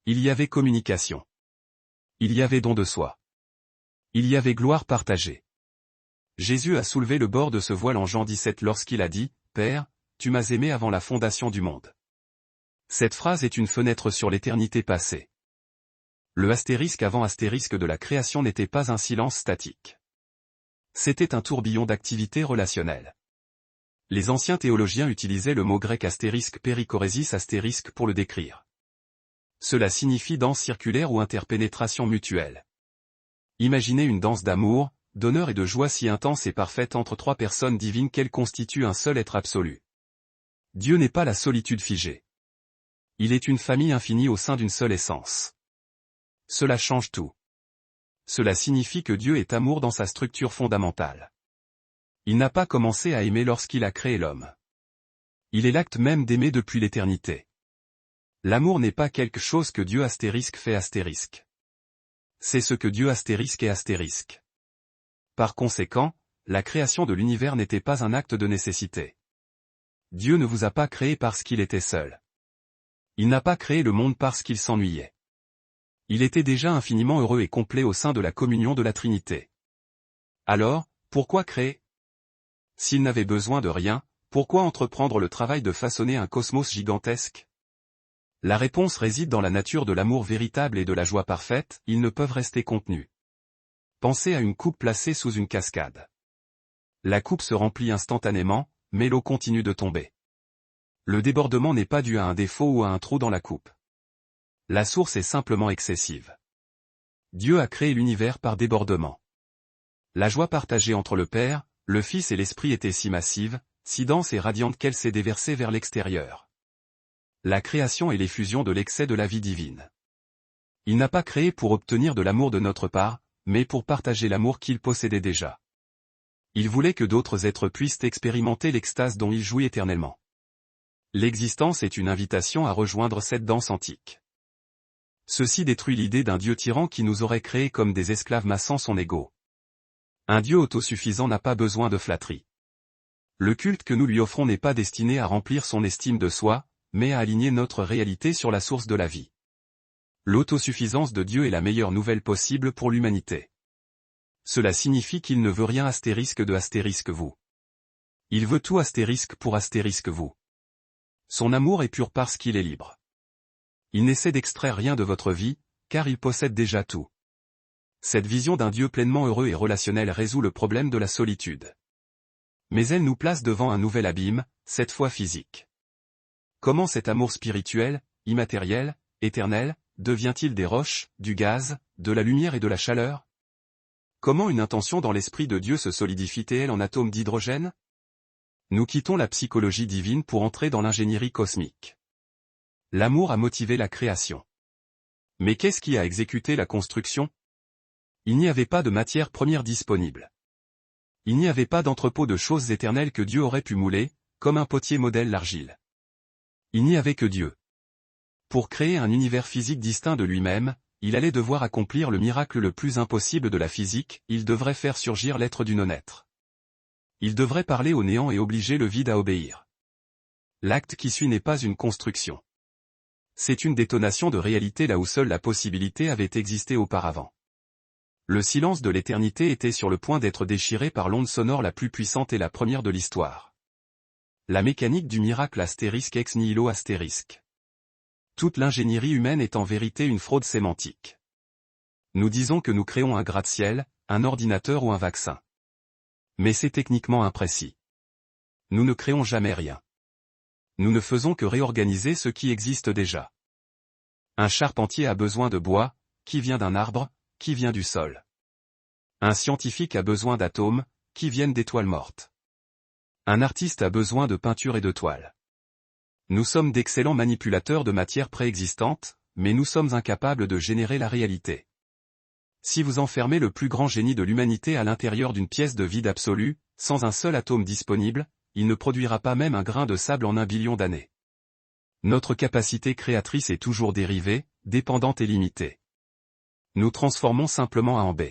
Il y avait communication. Il y avait don de soi. Il y avait gloire partagée. Jésus a soulevé le bord de ce voile en Jean 17 lorsqu'il a dit « Père, tu m'as aimé avant la fondation du monde ». Cette phrase est une fenêtre sur l'éternité passée. Le astérisque avant astérisque de la création n'était pas un silence statique. C'était un tourbillon d'activité relationnelle. Les anciens théologiens utilisaient le mot grec astérisque périchorésis astérisque pour le décrire. Cela signifie danse circulaire ou interpénétration mutuelle. Imaginez une danse d'amour, d'honneur et de joie si intense et parfaite entre trois personnes divines qu'elles constituent un seul être absolu. Dieu n'est pas la solitude figée. Il est une famille infinie au sein d'une seule essence. Cela change tout. Cela signifie que Dieu est amour dans sa structure fondamentale. Il n'a pas commencé à aimer lorsqu'il a créé l'homme. Il est l'acte même d'aimer depuis l'éternité. L'amour n'est pas quelque chose que Dieu fait astérisque. C'est ce que Dieu est astérisque. Par conséquent, la création de l'univers n'était pas un acte de nécessité. Dieu ne vous a pas créé parce qu'il était seul. Il n'a pas créé le monde parce qu'il s'ennuyait. Il était déjà infiniment heureux et complet au sein de la communion de la Trinité. Alors, pourquoi créer? S'il n'avait besoin de rien, pourquoi entreprendre le travail de façonner un cosmos gigantesque? La réponse réside dans la nature de l'amour véritable et de la joie parfaite, ils ne peuvent rester contenus. Pensez à une coupe placée sous une cascade. La coupe se remplit instantanément, mais l'eau continue de tomber. Le débordement n'est pas dû à un défaut ou à un trou dans la coupe. La source est simplement excessive. Dieu a créé l'univers par débordement. La joie partagée entre le Père, le Fils et l'Esprit était si massive, si dense et radiante qu'elle s'est déversée vers l'extérieur. La création est l'effusion de l'excès de la vie divine. Il n'a pas créé pour obtenir de l'amour de notre part, mais pour partager l'amour qu'il possédait déjà. Il voulait que d'autres êtres puissent expérimenter l'extase dont il jouit éternellement. L'existence est une invitation à rejoindre cette danse antique. Ceci détruit l'idée d'un Dieu tyran qui nous aurait créés comme des esclaves massant son ego. Un Dieu autosuffisant n'a pas besoin de flatterie. Le culte que nous lui offrons n'est pas destiné à remplir son estime de soi, mais à aligner notre réalité sur la source de la vie. L'autosuffisance de Dieu est la meilleure nouvelle possible pour l'humanité. Cela signifie qu'il ne veut rien de vous. Il veut tout pour vous. Son amour est pur parce qu'il est libre. Il n'essaie d'extraire rien de votre vie, car il possède déjà tout. Cette vision d'un Dieu pleinement heureux et relationnel résout le problème de la solitude. Mais elle nous place devant un nouvel abîme, cette fois physique. Comment cet amour spirituel, immatériel, éternel, devient-il des roches, du gaz, de la lumière et de la chaleur? Comment une intention dans l'esprit de Dieu se solidifie-t-elle en atomes d'hydrogène? Nous quittons la psychologie divine pour entrer dans l'ingénierie cosmique. L'amour a motivé la création. Mais qu'est-ce qui a exécuté la construction? Il n'y avait pas de matière première disponible. Il n'y avait pas d'entrepôt de choses éternelles que Dieu aurait pu mouler, comme un potier modèle l'argile. Il n'y avait que Dieu. Pour créer un univers physique distinct de lui-même, il allait devoir accomplir le miracle le plus impossible de la physique, il devrait faire surgir l'être du non-être. Il devrait parler au néant et obliger le vide à obéir. L'acte qui suit n'est pas une construction. C'est une détonation de réalité là où seule la possibilité avait existé auparavant. Le silence de l'éternité était sur le point d'être déchiré par l'onde sonore la plus puissante et la première de l'histoire. La mécanique du miracle astérisque ex nihilo astérisque. Toute l'ingénierie humaine est en vérité une fraude sémantique. Nous disons que nous créons un gratte-ciel, un ordinateur ou un vaccin. Mais c'est techniquement imprécis. Nous ne créons jamais rien. Nous ne faisons que réorganiser ce qui existe déjà. Un charpentier a besoin de bois, qui vient d'un arbre, qui vient du sol. Un scientifique a besoin d'atomes, qui viennent d'étoiles mortes. Un artiste a besoin de peinture et de toile. Nous sommes d'excellents manipulateurs de matière préexistante, mais nous sommes incapables de générer la réalité. Si vous enfermez le plus grand génie de l'humanité à l'intérieur d'une pièce de vide absolu, sans un seul atome disponible, il ne produira pas même un grain de sable en 1 billion d'années. Notre capacité créatrice est toujours dérivée, dépendante et limitée. Nous transformons simplement A en B.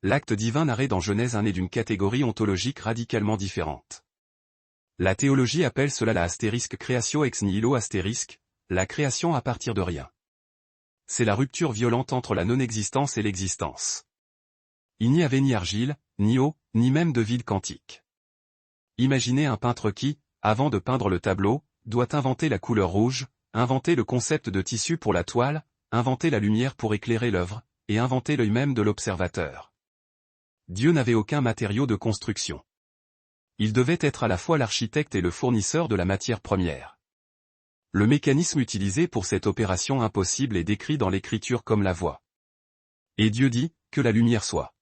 L'acte divin narré dans Genèse 1 est d'une catégorie ontologique radicalement différente. La théologie appelle cela la astérisque créatio ex nihilo astérisque, la création à partir de rien. C'est la rupture violente entre la non-existence et l'existence. Il n'y avait ni argile, ni eau, ni même de vide quantique. Imaginez un peintre qui, avant de peindre le tableau, doit inventer la couleur rouge, inventer le concept de tissu pour la toile, inventer la lumière pour éclairer l'œuvre, et inventer l'œil même de l'observateur. Dieu n'avait aucun matériau de construction. Il devait être à la fois l'architecte et le fournisseur de la matière première. Le mécanisme utilisé pour cette opération impossible est décrit dans l'Écriture comme la voix. Et Dieu dit, que la lumière soit.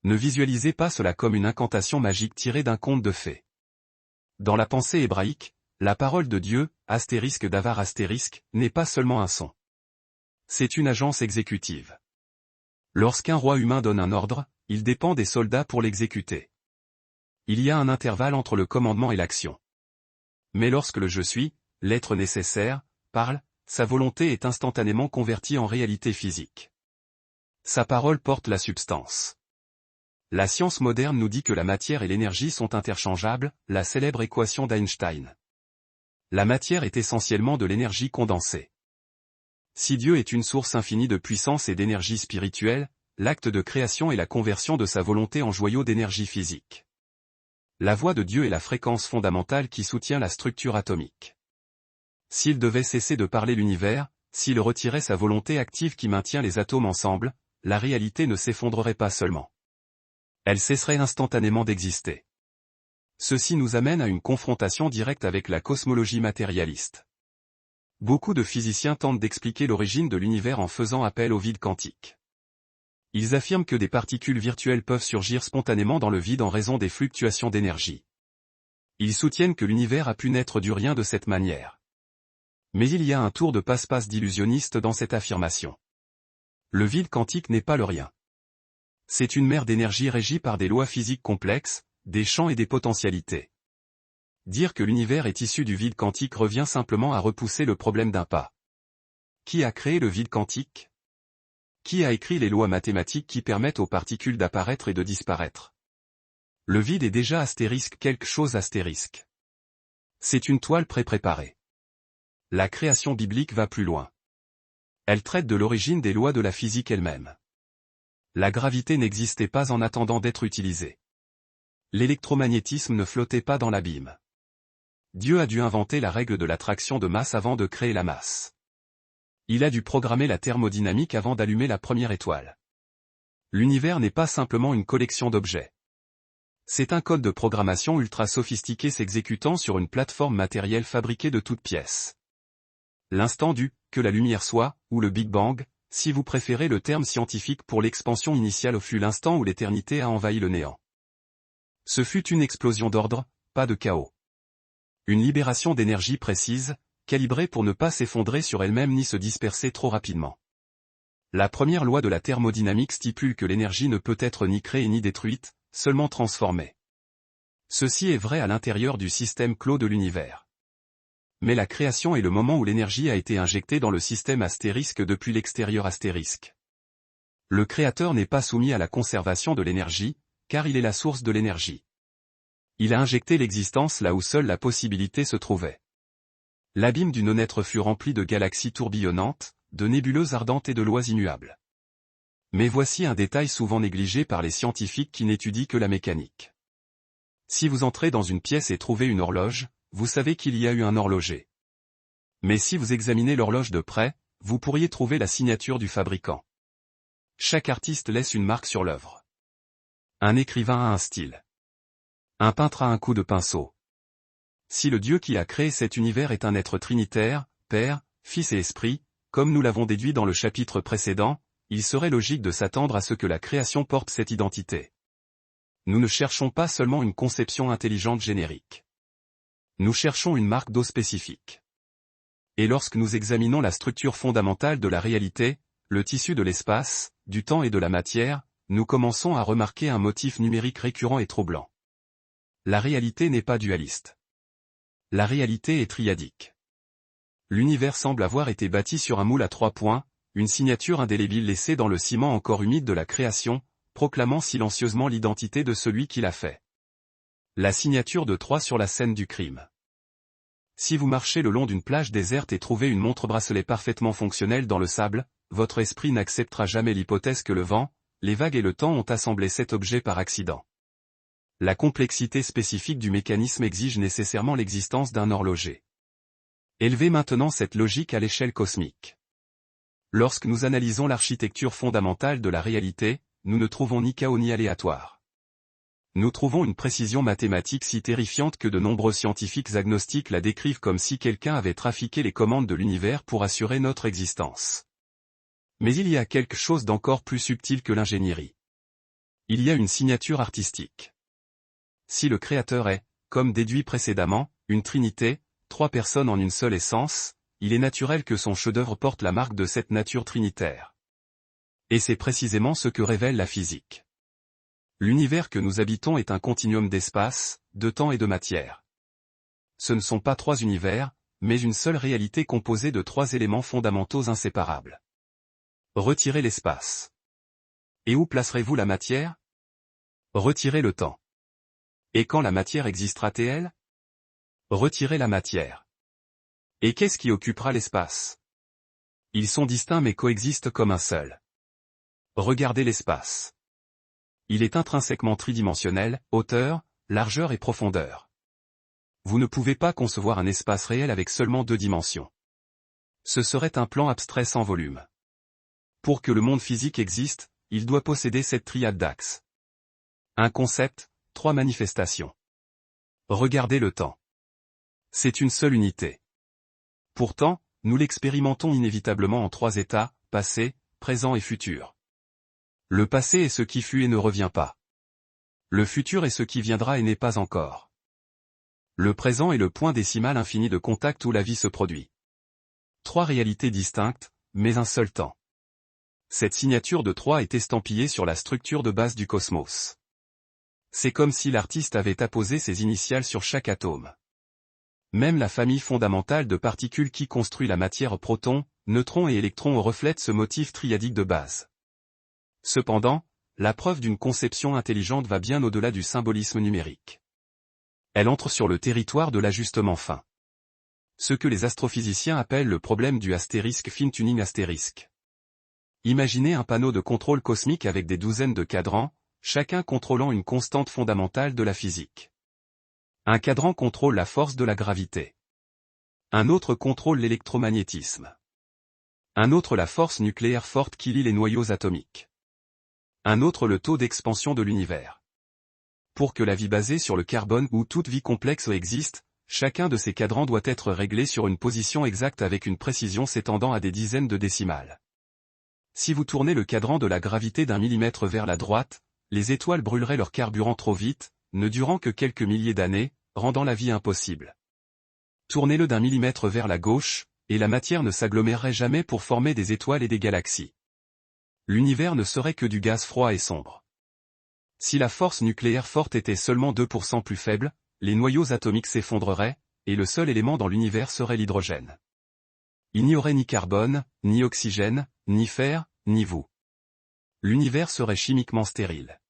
Ne visualisez pas cela comme une incantation magique tirée d'un conte de fées. Dans la pensée hébraïque, la parole de Dieu, astérisque davar astérisque, n'est pas seulement un son. C'est une agence exécutive. Lorsqu'un roi humain donne un ordre, il dépend des soldats pour l'exécuter. Il y a un intervalle entre le commandement et l'action. Mais lorsque le je suis, l'être nécessaire, parle, sa volonté est instantanément convertie en réalité physique. Sa parole porte la substance. La science moderne nous dit que la matière et l'énergie sont interchangeables, la célèbre équation d'Einstein. La matière est essentiellement de l'énergie condensée. Si Dieu est une source infinie de puissance et d'énergie spirituelle, l'acte de création est la conversion de sa volonté en joyau d'énergie physique. La voix de Dieu est la fréquence fondamentale qui soutient la structure atomique. S'il devait cesser de parler l'univers, s'il retirait sa volonté active qui maintient les atomes ensemble, la réalité ne s'effondrerait pas seulement. Elle cesserait instantanément d'exister. Ceci nous amène à une confrontation directe avec la cosmologie matérialiste. Beaucoup de physiciens tentent d'expliquer l'origine de l'univers en faisant appel au vide quantique. Ils affirment que des particules virtuelles peuvent surgir spontanément dans le vide en raison des fluctuations d'énergie. Ils soutiennent que l'univers a pu naître du rien de cette manière. Mais il y a un tour de passe-passe d'illusionniste dans cette affirmation. Le vide quantique n'est pas le rien. C'est une mer d'énergie régie par des lois physiques complexes, des champs et des potentialités. Dire que l'univers est issu du vide quantique revient simplement à repousser le problème d'un pas. Qui a créé le vide quantique? Qui a écrit les lois mathématiques qui permettent aux particules d'apparaître et de disparaître? Le vide est déjà astérisque quelque chose astérisque. C'est une toile pré-préparée. La création biblique va plus loin. Elle traite de l'origine des lois de la physique elle-même. La gravité n'existait pas en attendant d'être utilisée. L'électromagnétisme ne flottait pas dans l'abîme. Dieu a dû inventer la règle de l'attraction de masse avant de créer la masse. Il a dû programmer la thermodynamique avant d'allumer la première étoile. L'univers n'est pas simplement une collection d'objets. C'est un code de programmation ultra sophistiqué s'exécutant sur une plateforme matérielle fabriquée de toutes pièces. L'instant du « que la lumière soit » ou le Big Bang, si vous préférez le terme scientifique pour l'expansion initiale fut l'instant où l'éternité a envahi le néant. Ce fut une explosion d'ordre, pas de chaos. Une libération d'énergie précise, calibrée pour ne pas s'effondrer sur elle-même ni se disperser trop rapidement. La première loi de la thermodynamique stipule que l'énergie ne peut être ni créée ni détruite, seulement transformée. Ceci est vrai à l'intérieur du système clos de l'univers. Mais la création est le moment où l'énergie a été injectée dans le système astérisque depuis l'extérieur astérisque. Le créateur n'est pas soumis à la conservation de l'énergie, car il est la source de l'énergie. Il a injecté l'existence là où seule la possibilité se trouvait. L'abîme du non-être fut rempli de galaxies tourbillonnantes, de nébuleuses ardentes et de lois immuables. Mais voici un détail souvent négligé par les scientifiques qui n'étudient que la mécanique. Si vous entrez dans une pièce et trouvez une horloge, vous savez qu'il y a eu un horloger. Mais si vous examinez l'horloge de près, vous pourriez trouver la signature du fabricant. Chaque artiste laisse une marque sur l'œuvre. Un écrivain a un style. Un peintre a un coup de pinceau. Si le Dieu qui a créé cet univers est un être trinitaire, Père, Fils et Esprit, comme nous l'avons déduit dans le chapitre précédent, il serait logique de s'attendre à ce que la création porte cette identité. Nous ne cherchons pas seulement une conception intelligente générique. Nous cherchons une marque d'eau spécifique. Et lorsque nous examinons la structure fondamentale de la réalité, le tissu de l'espace, du temps et de la matière, nous commençons à remarquer un motif numérique récurrent et troublant. La réalité n'est pas dualiste. La réalité est triadique. L'univers semble avoir été bâti sur un moule à 3 points, une signature indélébile laissée dans le ciment encore humide de la création, proclamant silencieusement l'identité de celui qui l'a fait. La signature de 3 sur la scène du crime. Si vous marchez le long d'une plage déserte et trouvez une montre-bracelet parfaitement fonctionnelle dans le sable, votre esprit n'acceptera jamais l'hypothèse que le vent, les vagues et le temps ont assemblé cet objet par accident. La complexité spécifique du mécanisme exige nécessairement l'existence d'un horloger. Élevez maintenant cette logique à l'échelle cosmique. Lorsque nous analysons l'architecture fondamentale de la réalité, nous ne trouvons ni chaos ni aléatoire. Nous trouvons une précision mathématique si terrifiante que de nombreux scientifiques agnostiques la décrivent comme si quelqu'un avait trafiqué les commandes de l'univers pour assurer notre existence. Mais il y a quelque chose d'encore plus subtil que l'ingénierie. Il y a une signature artistique. Si le créateur est, comme déduit précédemment, une trinité, 3 personnes en une seule essence, il est naturel que son chef-d'œuvre porte la marque de cette nature trinitaire. Et c'est précisément ce que révèle la physique. L'univers que nous habitons est un continuum d'espace, de temps et de matière. Ce ne sont pas 3 univers, mais une seule réalité composée de 3 éléments fondamentaux inséparables. Retirez l'espace. Et où placerez-vous la matière? Retirez le temps. Et quand la matière existera-t-elle? Retirez la matière. Et qu'est-ce qui occupera l'espace? Ils sont distincts mais coexistent comme un seul. Regardez l'espace. Il est intrinsèquement tridimensionnel, hauteur, largeur et profondeur. Vous ne pouvez pas concevoir un espace réel avec seulement 2 dimensions. Ce serait un plan abstrait sans volume. Pour que le monde physique existe, il doit posséder cette triade d'axes. Un concept, 3 manifestations. Regardez le temps. C'est une seule unité. Pourtant, nous l'expérimentons inévitablement en 3 états, passé, présent et futur. Le passé est ce qui fut et ne revient pas. Le futur est ce qui viendra et n'est pas encore. Le présent est le point décimal infini de contact où la vie se produit. 3 réalités distinctes, mais un seul temps. Cette signature de 3 est estampillée sur la structure de base du cosmos. C'est comme si l'artiste avait apposé ses initiales sur chaque atome. Même la famille fondamentale de particules qui construit la matière protons, neutrons et électrons reflète ce motif triadique de base. Cependant, la preuve d'une conception intelligente va bien au-delà du symbolisme numérique. Elle entre sur le territoire de l'ajustement fin. Ce que les astrophysiciens appellent le problème du astérisque fine-tuning astérisque. Imaginez un panneau de contrôle cosmique avec des douzaines de cadrans, chacun contrôlant une constante fondamentale de la physique. Un cadran contrôle la force de la gravité. Un autre contrôle l'électromagnétisme. Un autre la force nucléaire forte qui lie les noyaux atomiques. Un autre le taux d'expansion de l'univers. Pour que la vie basée sur le carbone ou toute vie complexe existe, chacun de ces cadrans doit être réglé sur une position exacte avec une précision s'étendant à des dizaines de décimales. Si vous tournez le cadran de la gravité d'1 millimètre vers la droite, les étoiles brûleraient leur carburant trop vite, ne durant que quelques milliers d'années, rendant la vie impossible. Tournez-le d'un millimètre vers la gauche, et la matière ne s'agglomérerait jamais pour former des étoiles et des galaxies. L'univers ne serait que du gaz froid et sombre. Si la force nucléaire forte était seulement 2% plus faible, les noyaux atomiques s'effondreraient, et le seul élément dans l'univers serait l'hydrogène. Il n'y aurait ni carbone, ni oxygène, ni fer, ni vous. L'univers serait chimiquement stérile.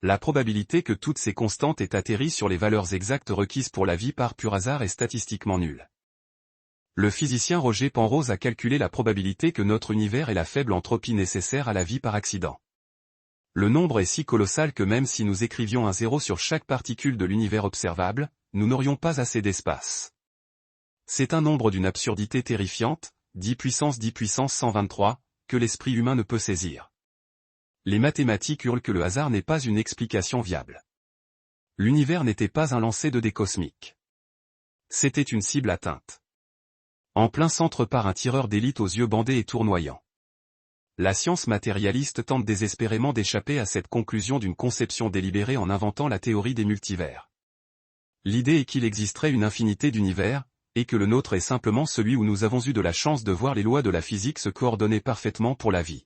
La probabilité que toutes ces constantes aient atterri sur les valeurs exactes requises pour la vie par pur hasard est statistiquement nulle. Le physicien Roger Penrose a calculé la probabilité que notre univers ait la faible entropie nécessaire à la vie par accident. Le nombre est si colossal que même si nous écrivions un 0 sur chaque particule de l'univers observable, nous n'aurions pas assez d'espace. C'est un nombre d'une absurdité terrifiante, 10 puissance 123, que l'esprit humain ne peut saisir. Les mathématiques hurlent que le hasard n'est pas une explication viable. L'univers n'était pas un lancer de dés cosmiques. C'était une cible atteinte. En plein centre par un tireur d'élite aux yeux bandés et tournoyants. La science matérialiste tente désespérément d'échapper à cette conclusion d'une conception délibérée en inventant la théorie des multivers. L'idée est qu'il existerait une infinité d'univers, et que le nôtre est simplement celui où nous avons eu de la chance de voir les lois de la physique se coordonner parfaitement pour la vie.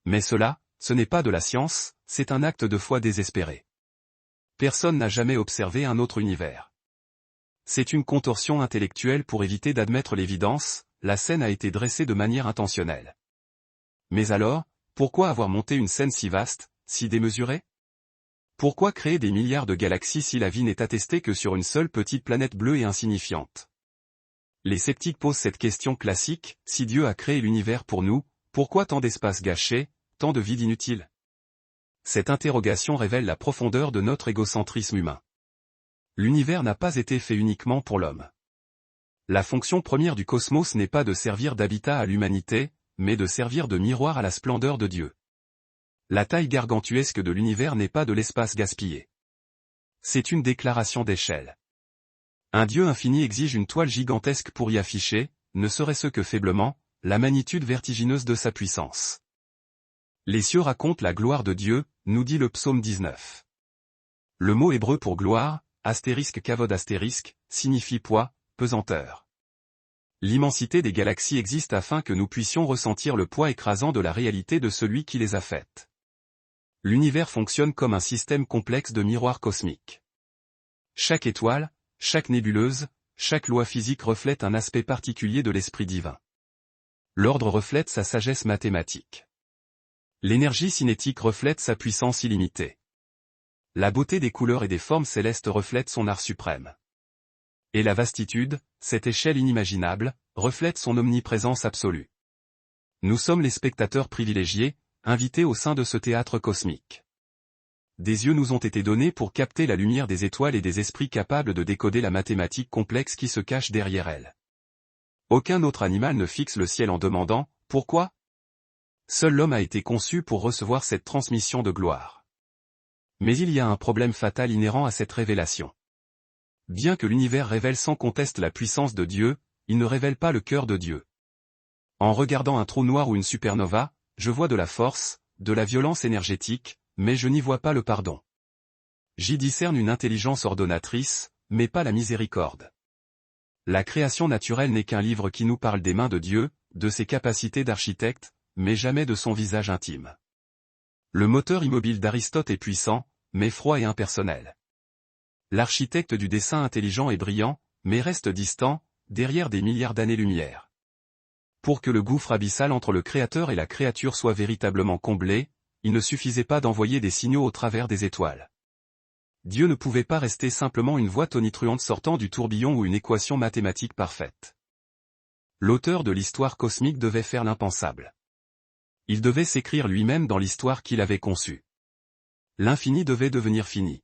Mais cela, ce n'est pas de la science, c'est un acte de foi désespéré. Personne n'a jamais observé un autre univers. C'est une contorsion intellectuelle pour éviter d'admettre l'évidence, la scène a été dressée de manière intentionnelle. Mais alors, pourquoi avoir monté une scène si vaste, si démesurée? Pourquoi créer des milliards de galaxies si la vie n'est attestée que sur une seule petite planète bleue et insignifiante? Les sceptiques posent cette question classique, si Dieu a créé l'univers pour nous, pourquoi tant d'espace gâché, tant de vide inutile? Cette interrogation révèle la profondeur de notre égocentrisme humain. L'univers n'a pas été fait uniquement pour l'homme. La fonction première du cosmos n'est pas de servir d'habitat à l'humanité, mais de servir de miroir à la splendeur de Dieu. La taille gargantuesque de l'univers n'est pas de l'espace gaspillé. C'est une déclaration d'échelle. Un Dieu infini exige une toile gigantesque pour y afficher, ne serait-ce que faiblement, la magnitude vertigineuse de sa puissance. Les cieux racontent la gloire de Dieu, nous dit le psaume 19. Le mot hébreu pour gloire, kavod signifie poids, pesanteur. L'immensité des galaxies existe afin que nous puissions ressentir le poids écrasant de la réalité de celui qui les a faites. L'univers fonctionne comme un système complexe de miroirs cosmiques. Chaque étoile, chaque nébuleuse, chaque loi physique reflète un aspect particulier de l'esprit divin. L'ordre reflète sa sagesse mathématique. L'énergie cinétique reflète sa puissance illimitée. La beauté des couleurs et des formes célestes reflète son art suprême. Et la vastitude, cette échelle inimaginable, reflète son omniprésence absolue. Nous sommes les spectateurs privilégiés, invités au sein de ce théâtre cosmique. Des yeux nous ont été donnés pour capter la lumière des étoiles et des esprits capables de décoder la mathématique complexe qui se cache derrière elles. Aucun autre animal ne fixe le ciel en demandant « Pourquoi ?» Seul l'homme a été conçu pour recevoir cette transmission de gloire. Mais il y a un problème fatal inhérent à cette révélation. Bien que l'univers révèle sans conteste la puissance de Dieu, il ne révèle pas le cœur de Dieu. En regardant un trou noir ou une supernova, je vois de la force, de la violence énergétique, mais je n'y vois pas le pardon. J'y discerne une intelligence ordonnatrice, mais pas la miséricorde. La création naturelle n'est qu'un livre qui nous parle des mains de Dieu, de ses capacités d'architecte, mais jamais de son visage intime. Le moteur immobile d'Aristote est puissant, mais froid et impersonnel. L'architecte du dessin intelligent est brillant, mais reste distant, derrière des milliards d'années-lumière. Pour que le gouffre abyssal entre le créateur et la créature soit véritablement comblé, il ne suffisait pas d'envoyer des signaux au travers des étoiles. Dieu ne pouvait pas rester simplement une voix tonitruante sortant du tourbillon ou une équation mathématique parfaite. L'auteur de l'histoire cosmique devait faire l'impensable. Il devait s'écrire lui-même dans l'histoire qu'il avait conçue. L'infini devait devenir fini.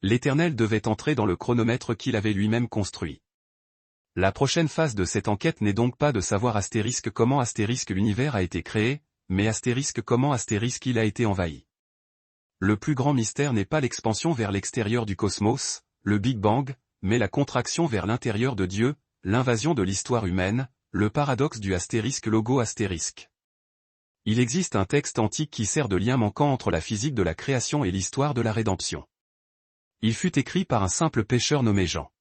L'Éternel devait entrer dans le chronomètre qu'il avait lui-même construit. La prochaine phase de cette enquête n'est donc pas de savoir comment l'univers a été créé, mais comment il a été envahi. Le plus grand mystère n'est pas l'expansion vers l'extérieur du cosmos, le Big Bang, mais la contraction vers l'intérieur de Dieu, l'invasion de l'histoire humaine, le paradoxe du logo astérisque. Il existe un texte antique qui sert de lien manquant entre la physique de la création et l'histoire de la rédemption. Il fut écrit par un simple pêcheur nommé Jean.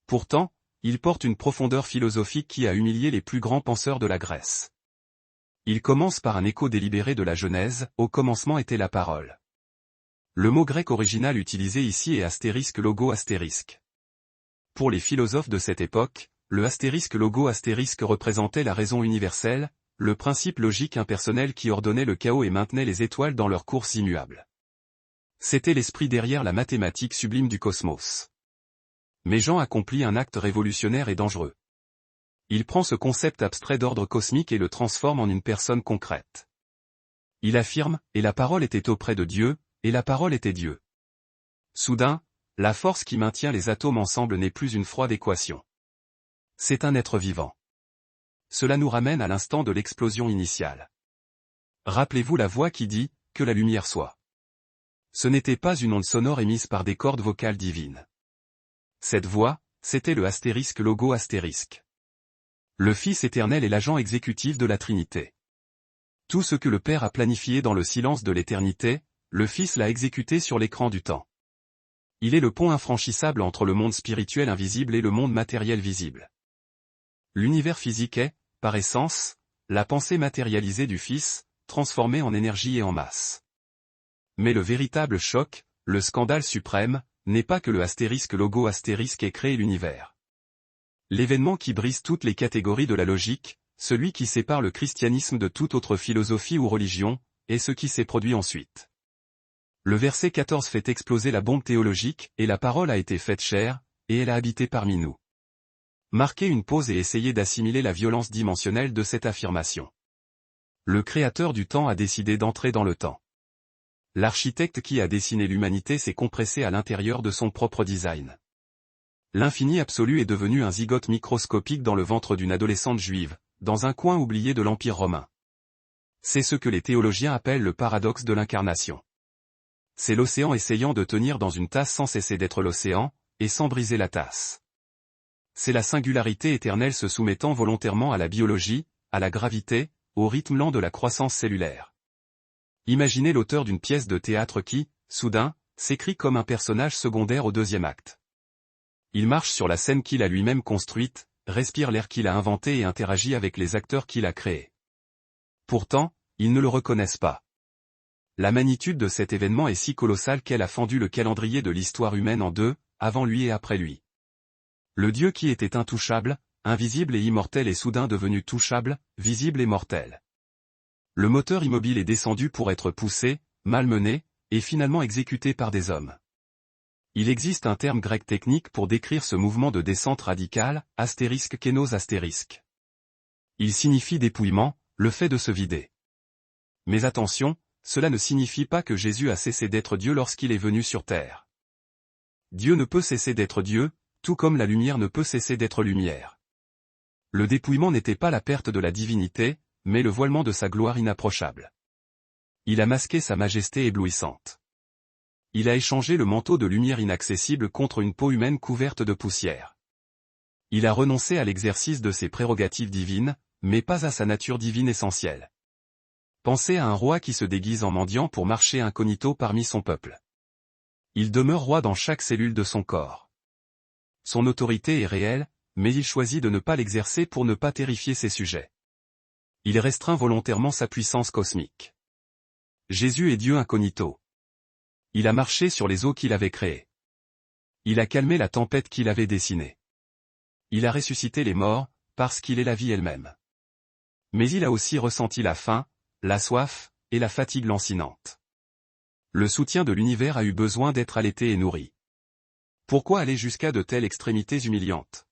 Pourtant, il porte une profondeur philosophique qui a humilié les plus grands penseurs de la Grèce. Il commence par un écho délibéré de la Genèse, au commencement était la parole. Le mot grec original utilisé ici est astérisque logo astérisque. Pour les philosophes de cette époque, le astérisque logo astérisque représentait la raison universelle, le principe logique impersonnel qui ordonnait le chaos et maintenait les étoiles dans leur course immuable. C'était l'esprit derrière la mathématique sublime du cosmos. Mais Jean accomplit un acte révolutionnaire et dangereux. Il prend ce concept abstrait d'ordre cosmique et le transforme en une personne concrète. Il affirme, et la parole était auprès de Dieu, et la parole était Dieu. Soudain, la force qui maintient les atomes ensemble n'est plus une froide équation. C'est un être vivant. Cela nous ramène à l'instant de l'explosion initiale. Rappelez-vous la voix qui dit, que la lumière soit. Ce n'était pas une onde sonore émise par des cordes vocales divines. Cette voix, c'était le astérisque logo astérisque. Le Fils éternel est l'agent exécutif de la Trinité. Tout ce que le Père a planifié dans le silence de l'éternité, le Fils l'a exécuté sur l'écran du temps. Il est le pont infranchissable entre le monde spirituel invisible et le monde matériel visible. L'univers physique est, par essence, la pensée matérialisée du Fils, transformée en énergie et en masse. Mais le véritable choc, le scandale suprême, n'est pas que le astérisque logo astérisque ait créé l'univers. L'événement qui brise toutes les catégories de la logique, celui qui sépare le christianisme de toute autre philosophie ou religion, est ce qui s'est produit ensuite. Le verset 14 fait exploser la bombe théologique, et la parole a été faite chair, et elle a habité parmi nous. Marquez une pause et essayez d'assimiler la violence dimensionnelle de cette affirmation. Le Créateur du temps a décidé d'entrer dans le temps. L'architecte qui a dessiné l'humanité s'est compressé à l'intérieur de son propre design. L'infini absolu est devenu un zygote microscopique dans le ventre d'une adolescente juive, dans un coin oublié de l'Empire romain. C'est ce que les théologiens appellent le paradoxe de l'incarnation. C'est l'océan essayant de tenir dans une tasse sans cesser d'être l'océan, et sans briser la tasse. C'est la singularité éternelle se soumettant volontairement à la biologie, à la gravité, au rythme lent de la croissance cellulaire. Imaginez l'auteur d'une pièce de théâtre qui, soudain, s'écrit comme un personnage secondaire au deuxième acte. Il marche sur la scène qu'il a lui-même construite, respire l'air qu'il a inventé et interagit avec les acteurs qu'il a créés. Pourtant, ils ne le reconnaissent pas. La magnitude de cet événement est si colossale qu'elle a fendu le calendrier de l'histoire humaine en deux, avant lui et après lui. Le Dieu qui était intouchable, invisible et immortel est soudain devenu touchable, visible et mortel. Le moteur immobile est descendu pour être poussé, malmené, et finalement exécuté par des hommes. Il existe un terme grec technique pour décrire ce mouvement de descente radicale, astérisque kénos astérisque. Il signifie dépouillement, le fait de se vider. Mais attention, cela ne signifie pas que Jésus a cessé d'être Dieu lorsqu'il est venu sur terre. Dieu ne peut cesser d'être Dieu, tout comme la lumière ne peut cesser d'être lumière. Le dépouillement n'était pas la perte de la divinité, mais le voilement de sa gloire inapprochable. Il a masqué sa majesté éblouissante. Il a échangé le manteau de lumière inaccessible contre une peau humaine couverte de poussière. Il a renoncé à l'exercice de ses prérogatives divines, mais pas à sa nature divine essentielle. Pensez à un roi qui se déguise en mendiant pour marcher incognito parmi son peuple. Il demeure roi dans chaque cellule de son corps. Son autorité est réelle, mais il choisit de ne pas l'exercer pour ne pas terrifier ses sujets. Il restreint volontairement sa puissance cosmique. Jésus est Dieu incognito. Il a marché sur les eaux qu'il avait créées. Il a calmé la tempête qu'il avait dessinée. Il a ressuscité les morts, parce qu'il est la vie elle-même. Mais il a aussi ressenti la faim, la soif, et la fatigue lancinante. Le soutien de l'univers a eu besoin d'être allaité et nourri. Pourquoi aller jusqu'à de telles extrémités humiliantes?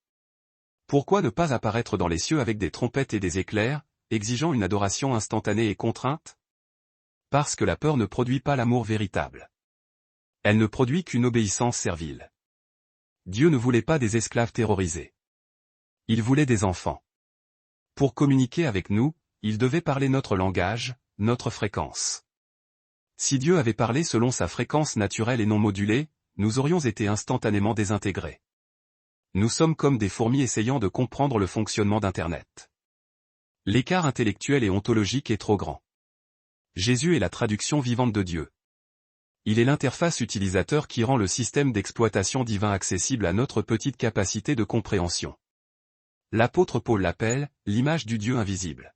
Pourquoi ne pas apparaître dans les cieux avec des trompettes et des éclairs, exigeant une adoration instantanée et contrainte? Parce que la peur ne produit pas l'amour véritable. Elle ne produit qu'une obéissance servile. Dieu ne voulait pas des esclaves terrorisés. Il voulait des enfants. Pour communiquer avec nous, il devait parler notre langage, notre fréquence. Si Dieu avait parlé selon sa fréquence naturelle et non modulée, nous aurions été instantanément désintégrés. Nous sommes comme des fourmis essayant de comprendre le fonctionnement d'Internet. L'écart intellectuel et ontologique est trop grand. Jésus est la traduction vivante de Dieu. Il est l'interface utilisateur qui rend le système d'exploitation divin accessible à notre petite capacité de compréhension. L'apôtre Paul l'appelle « l'image du Dieu invisible ».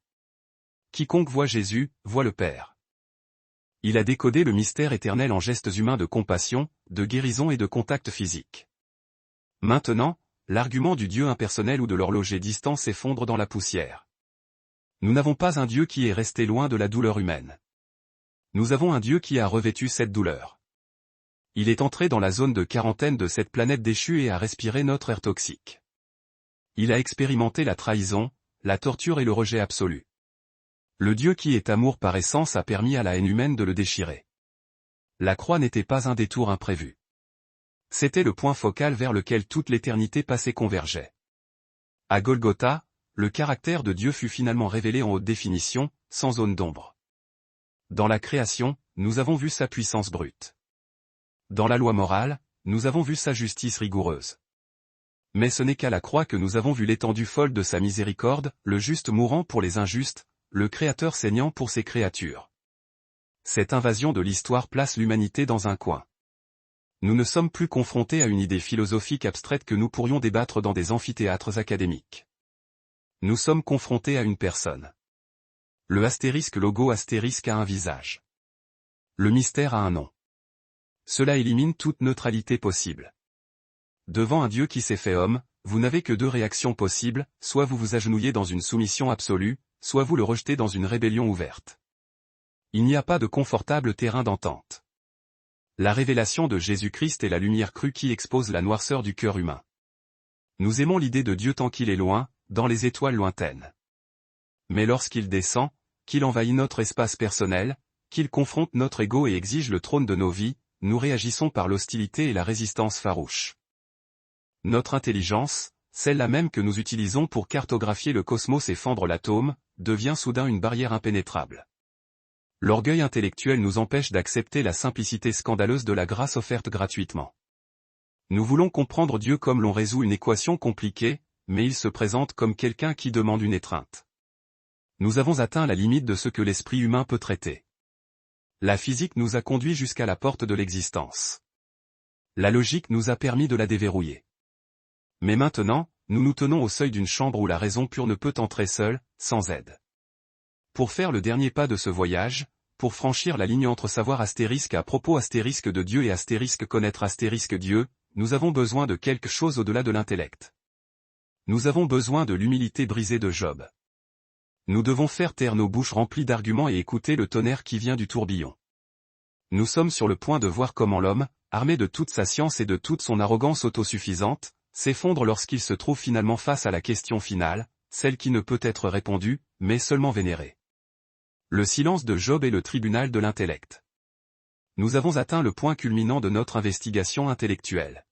Quiconque voit Jésus, voit le Père. Il a décodé le mystère éternel en gestes humains de compassion, de guérison et de contact physique. Maintenant, l'argument du Dieu impersonnel ou de l'horloger distant s'effondre dans la poussière. Nous n'avons pas un Dieu qui est resté loin de la douleur humaine. Nous avons un Dieu qui a revêtu cette douleur. Il est entré dans la zone de quarantaine de cette planète déchue et a respiré notre air toxique. Il a expérimenté la trahison, la torture et le rejet absolu. Le Dieu qui est amour par essence a permis à la haine humaine de le déchirer. La croix n'était pas un détour imprévu. C'était le point focal vers lequel toute l'éternité passée convergeait. À Golgotha, le caractère de Dieu fut finalement révélé en haute définition, sans zone d'ombre. Dans la création, nous avons vu sa puissance brute. Dans la loi morale, nous avons vu sa justice rigoureuse. Mais ce n'est qu'à la croix que nous avons vu l'étendue folle de sa miséricorde, le juste mourant pour les injustes, le Créateur saignant pour ses créatures. Cette invasion de l'histoire place l'humanité dans un coin. Nous ne sommes plus confrontés à une idée philosophique abstraite que nous pourrions débattre dans des amphithéâtres académiques. Nous sommes confrontés à une personne. Le astérisque logo astérisque a un visage. Le mystère a un nom. Cela élimine toute neutralité possible. Devant un Dieu qui s'est fait homme, vous n'avez que deux réactions possibles, soit vous vous agenouillez dans une soumission absolue, soit vous le rejetez dans une rébellion ouverte. Il n'y a pas de confortable terrain d'entente. La révélation de Jésus-Christ est la lumière crue qui expose la noirceur du cœur humain. Nous aimons l'idée de Dieu tant qu'il est loin, dans les étoiles lointaines. Mais lorsqu'il descend, qu'il envahit notre espace personnel, qu'il confronte notre ego et exige le trône de nos vies, nous réagissons par l'hostilité et la résistance farouche. Notre intelligence, celle-là même que nous utilisons pour cartographier le cosmos et fendre l'atome, devient soudain une barrière impénétrable. L'orgueil intellectuel nous empêche d'accepter la simplicité scandaleuse de la grâce offerte gratuitement. Nous voulons comprendre Dieu comme l'on résout une équation compliquée, mais il se présente comme quelqu'un qui demande une étreinte. Nous avons atteint la limite de ce que l'esprit humain peut traiter. La physique nous a conduits jusqu'à la porte de l'existence. La logique nous a permis de la déverrouiller. Mais maintenant, nous nous tenons au seuil d'une chambre où la raison pure ne peut entrer seule, sans aide. Pour faire le dernier pas de ce voyage, pour franchir la ligne entre savoir astérisque à propos astérisque de Dieu et astérisque connaître astérisque Dieu, nous avons besoin de quelque chose au-delà de l'intellect. Nous avons besoin de l'humilité brisée de Job. Nous devons faire taire nos bouches remplies d'arguments et écouter le tonnerre qui vient du tourbillon. Nous sommes sur le point de voir comment l'homme, armé de toute sa science et de toute son arrogance autosuffisante, s'effondre lorsqu'il se trouve finalement face à la question finale, celle qui ne peut être répondue, mais seulement vénérée. Le silence de Job est le tribunal de l'intellect. Nous avons atteint le point culminant de notre investigation intellectuelle.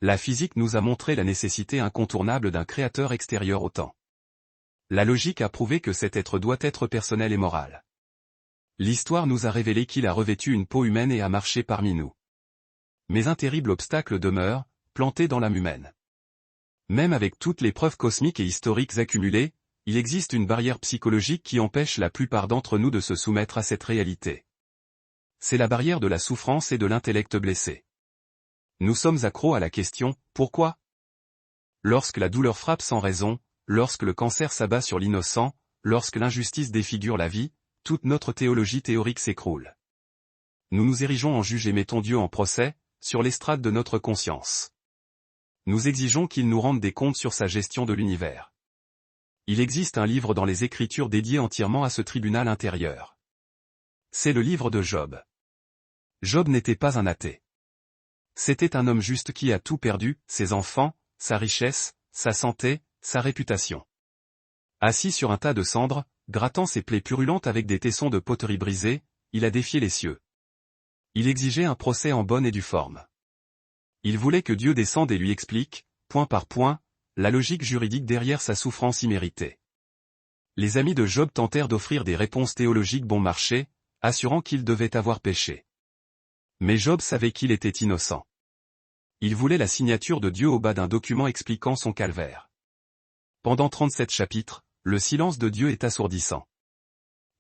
La physique nous a montré la nécessité incontournable d'un créateur extérieur au temps. La logique a prouvé que cet être doit être personnel et moral. L'histoire nous a révélé qu'il a revêtu une peau humaine et a marché parmi nous. Mais un terrible obstacle demeure, planté dans l'âme humaine. Même avec toutes les preuves cosmiques et historiques accumulées, il existe une barrière psychologique qui empêche la plupart d'entre nous de se soumettre à cette réalité. C'est la barrière de la souffrance et de l'intellect blessé. Nous sommes accros à la question « Pourquoi ?». Lorsque la douleur frappe sans raison, lorsque le cancer s'abat sur l'innocent, lorsque l'injustice défigure la vie, toute notre théologie théorique s'écroule. Nous nous érigeons en juge et mettons Dieu en procès, sur l'estrade de notre conscience. Nous exigeons qu'il nous rende des comptes sur sa gestion de l'univers. Il existe un livre dans les Écritures dédié entièrement à ce tribunal intérieur. C'est le livre de Job. Job n'était pas un athée. C'était un homme juste qui a tout perdu, ses enfants, sa richesse, sa santé, sa réputation. Assis sur un tas de cendres, grattant ses plaies purulentes avec des tessons de poterie brisée, il a défié les cieux. Il exigeait un procès en bonne et due forme. Il voulait que Dieu descende et lui explique, point par point, la logique juridique derrière sa souffrance imméritée. Les amis de Job tentèrent d'offrir des réponses théologiques bon marché, assurant qu'il devait avoir péché. Mais Job savait qu'il était innocent. Il voulait la signature de Dieu au bas d'un document expliquant son calvaire. Pendant 37 chapitres, le silence de Dieu est assourdissant.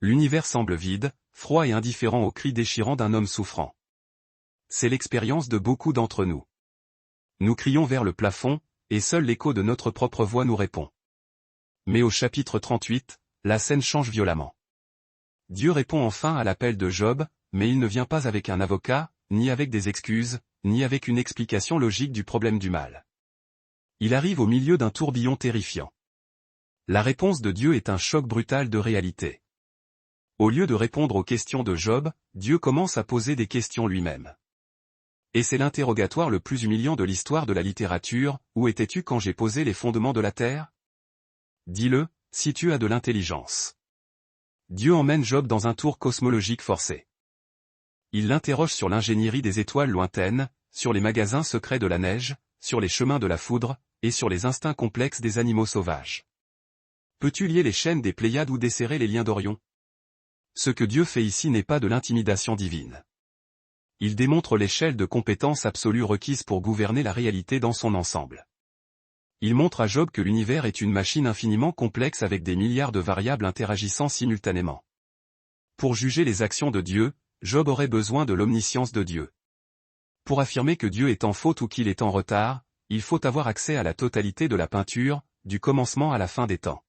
L'univers semble vide, froid et indifférent aux cris déchirants d'un homme souffrant. C'est l'expérience de beaucoup d'entre nous. Nous crions vers le plafond, et seul l'écho de notre propre voix nous répond. Mais au chapitre 38, la scène change violemment. Dieu répond enfin à l'appel de Job, mais il ne vient pas avec un avocat, ni avec des excuses, ni avec une explication logique du problème du mal. Il arrive au milieu d'un tourbillon terrifiant. La réponse de Dieu est un choc brutal de réalité. Au lieu de répondre aux questions de Job, Dieu commence à poser des questions lui-même. Et c'est l'interrogatoire le plus humiliant de l'histoire de la littérature, où étais-tu quand j'ai posé les fondements de la terre? Dis-le, si tu as de l'intelligence. Dieu emmène Job dans un tour cosmologique forcé. Il l'interroge sur l'ingénierie des étoiles lointaines, sur les magasins secrets de la neige, sur les chemins de la foudre, et sur les instincts complexes des animaux sauvages. Peux-tu lier les chaînes des Pléiades ou desserrer les liens d'Orion? Ce que Dieu fait ici n'est pas de l'intimidation divine. Il démontre l'échelle de compétences absolues requises pour gouverner la réalité dans son ensemble. Il montre à Job que l'univers est une machine infiniment complexe avec des milliards de variables interagissant simultanément. Pour juger les actions de Dieu, Job aurait besoin de l'omniscience de Dieu. Pour affirmer que Dieu est en faute ou qu'il est en retard, il faut avoir accès à la totalité de la peinture, du commencement à la fin des temps.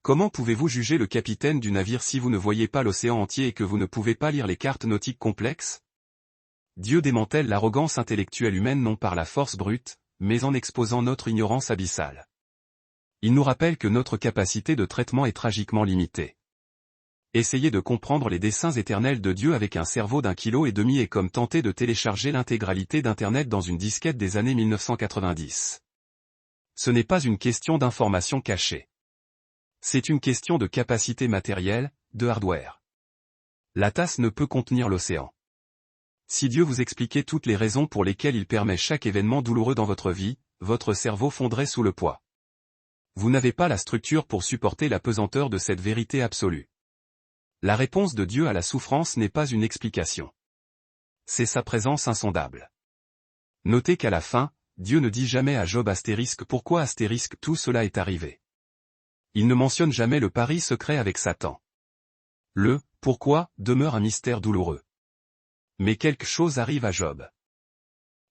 Comment pouvez-vous juger le capitaine du navire si vous ne voyez pas l'océan entier et que vous ne pouvez pas lire les cartes nautiques complexes? Dieu démantèle l'arrogance intellectuelle humaine non par la force brute, mais en exposant notre ignorance abyssale. Il nous rappelle que notre capacité de traitement est tragiquement limitée. Essayer de comprendre les desseins éternels de Dieu avec un cerveau d'1,5 kg est comme tenter de télécharger l'intégralité d'Internet dans une disquette des années 1990. Ce n'est pas une question d'information cachée. C'est une question de capacité matérielle, de hardware. La tasse ne peut contenir l'océan. Si Dieu vous expliquait toutes les raisons pour lesquelles il permet chaque événement douloureux dans votre vie, votre cerveau fondrait sous le poids. Vous n'avez pas la structure pour supporter la pesanteur de cette vérité absolue. La réponse de Dieu à la souffrance n'est pas une explication. C'est sa présence insondable. Notez qu'à la fin, Dieu ne dit jamais à Job * pourquoi * tout cela est arrivé. Il ne mentionne jamais le pari secret avec Satan. Le « pourquoi » demeure un mystère douloureux. Mais quelque chose arrive à Job.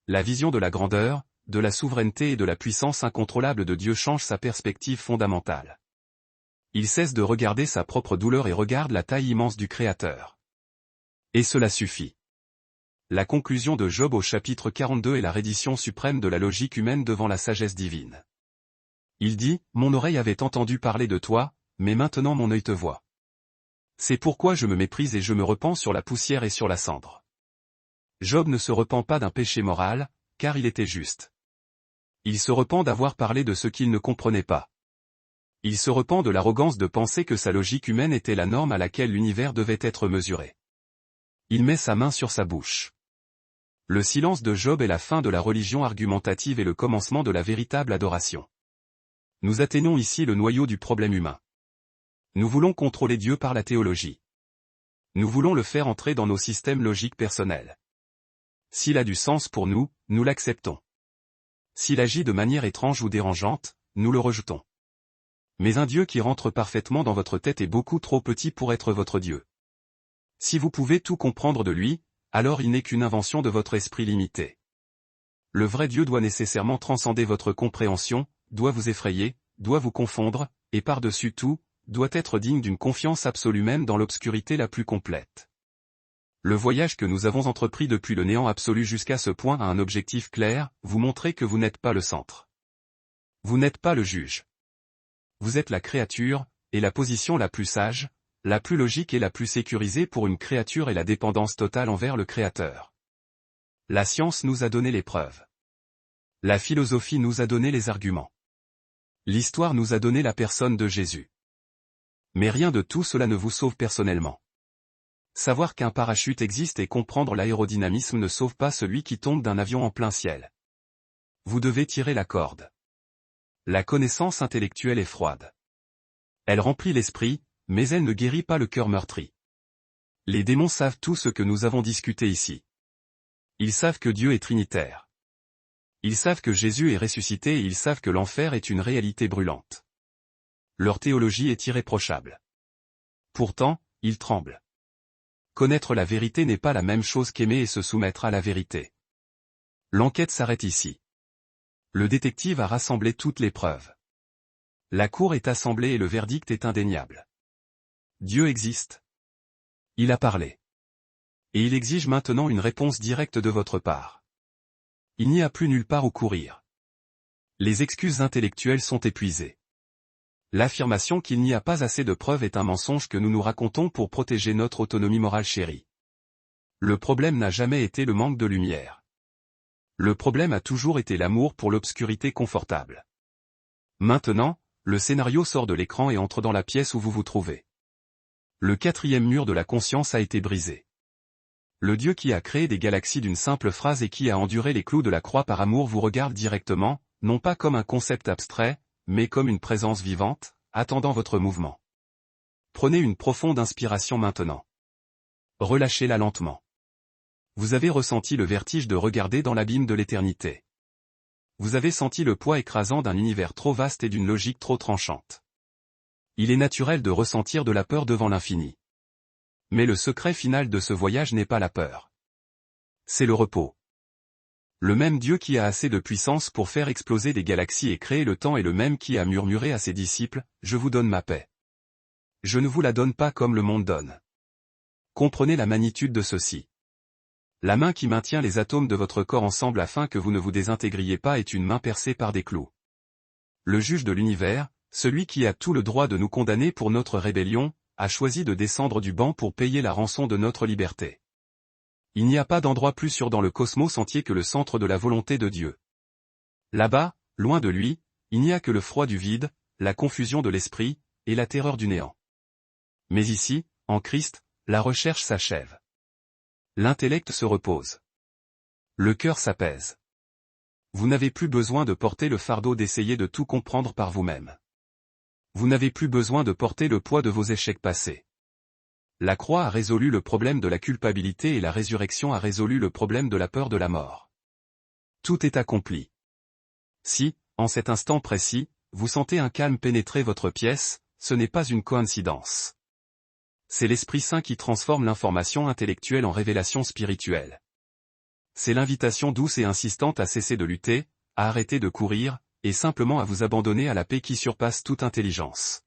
La vision de la grandeur, de la souveraineté et de la puissance incontrôlable de Dieu change sa perspective fondamentale. Il cesse de regarder sa propre douleur et regarde la taille immense du Créateur. Et cela suffit. La conclusion de Job au chapitre 42 est la reddition suprême de la logique humaine devant la sagesse divine. Il dit, « Mon oreille avait entendu parler de toi, mais maintenant mon œil te voit. C'est pourquoi je me méprise et je me repens sur la poussière et sur la cendre. » Job ne se repent pas d'un péché moral, car il était juste. Il se repent d'avoir parlé de ce qu'il ne comprenait pas. Il se repent de l'arrogance de penser que sa logique humaine était la norme à laquelle l'univers devait être mesuré. Il met sa main sur sa bouche. Le silence de Job est la fin de la religion argumentative et le commencement de la véritable adoration. Nous atteignons ici le noyau du problème humain. Nous voulons contrôler Dieu par la théologie. Nous voulons le faire entrer dans nos systèmes logiques personnels. S'il a du sens pour nous, nous l'acceptons. S'il agit de manière étrange ou dérangeante, nous le rejetons. Mais un Dieu qui rentre parfaitement dans votre tête est beaucoup trop petit pour être votre Dieu. Si vous pouvez tout comprendre de lui, alors il n'est qu'une invention de votre esprit limité. Le vrai Dieu doit nécessairement transcender votre compréhension, doit vous effrayer, doit vous confondre, et par-dessus tout, doit être digne d'une confiance absolue même dans l'obscurité la plus complète. Le voyage que nous avons entrepris depuis le néant absolu jusqu'à ce point a un objectif clair, vous montrer que vous n'êtes pas le centre. Vous n'êtes pas le juge. Vous êtes la créature, et la position la plus sage, la plus logique et la plus sécurisée pour une créature est la dépendance totale envers le Créateur. La science nous a donné les preuves. La philosophie nous a donné les arguments. L'histoire nous a donné la personne de Jésus. Mais rien de tout cela ne vous sauve personnellement. Savoir qu'un parachute existe et comprendre l'aérodynamisme ne sauve pas celui qui tombe d'un avion en plein ciel. Vous devez tirer la corde. La connaissance intellectuelle est froide. Elle remplit l'esprit, mais elle ne guérit pas le cœur meurtri. Les démons savent tout ce que nous avons discuté ici. Ils savent que Dieu est trinitaire. Ils savent que Jésus est ressuscité et ils savent que l'enfer est une réalité brûlante. Leur théologie est irréprochable. Pourtant, ils tremblent. connaître la vérité n'est pas la même chose qu'aimer et se soumettre à la vérité. L'enquête s'arrête ici. Le détective a rassemblé toutes les preuves. La cour est assemblée et le verdict est indéniable. Dieu existe. Il a parlé. Et il exige maintenant une réponse directe de votre part. Il n'y a plus nulle part où courir. Les excuses intellectuelles sont épuisées. L'affirmation qu'il n'y a pas assez de preuves est un mensonge que nous nous racontons pour protéger notre autonomie morale chérie. Le problème n'a jamais été le manque de lumière. Le problème a toujours été l'amour pour l'obscurité confortable. Maintenant, le scénario sort de l'écran et entre dans la pièce où vous vous trouvez. Le quatrième mur de la conscience a été brisé. Le Dieu qui a créé des galaxies d'une simple phrase et qui a enduré les clous de la croix par amour vous regarde directement, non pas comme un concept abstrait, mais comme une présence vivante, attendant votre mouvement. Prenez une profonde inspiration maintenant. Relâchez-la lentement. Vous avez ressenti le vertige de regarder dans l'abîme de l'éternité. Vous avez senti le poids écrasant d'un univers trop vaste et d'une logique trop tranchante. Il est naturel de ressentir de la peur devant l'infini. Mais le secret final de ce voyage n'est pas la peur. C'est le repos. Le même Dieu qui a assez de puissance pour faire exploser des galaxies et créer le temps est le même qui a murmuré à ses disciples, « Je vous donne ma paix. Je ne vous la donne pas comme le monde donne. » Comprenez la magnitude de ceci. La main qui maintient les atomes de votre corps ensemble afin que vous ne vous désintégriez pas est une main percée par des clous. Le juge de l'univers, celui qui a tout le droit de nous condamner pour notre rébellion, a choisi de descendre du banc pour payer la rançon de notre liberté. Il n'y a pas d'endroit plus sûr dans le cosmos entier que le centre de la volonté de Dieu. Là-bas, loin de lui, il n'y a que le froid du vide, la confusion de l'esprit, et la terreur du néant. Mais ici, en Christ, la recherche s'achève. L'intellect se repose. Le cœur s'apaise. Vous n'avez plus besoin de porter le fardeau d'essayer de tout comprendre par vous-même. Vous n'avez plus besoin de porter le poids de vos échecs passés. La croix a résolu le problème de la culpabilité et la résurrection a résolu le problème de la peur de la mort. Tout est accompli. Si, en cet instant précis, vous sentez un calme pénétrer votre pièce, ce n'est pas une coïncidence. C'est l'Esprit Saint qui transforme l'information intellectuelle en révélation spirituelle. C'est l'invitation douce et insistante à cesser de lutter, à arrêter de courir, et simplement à vous abandonner à la paix qui surpasse toute intelligence.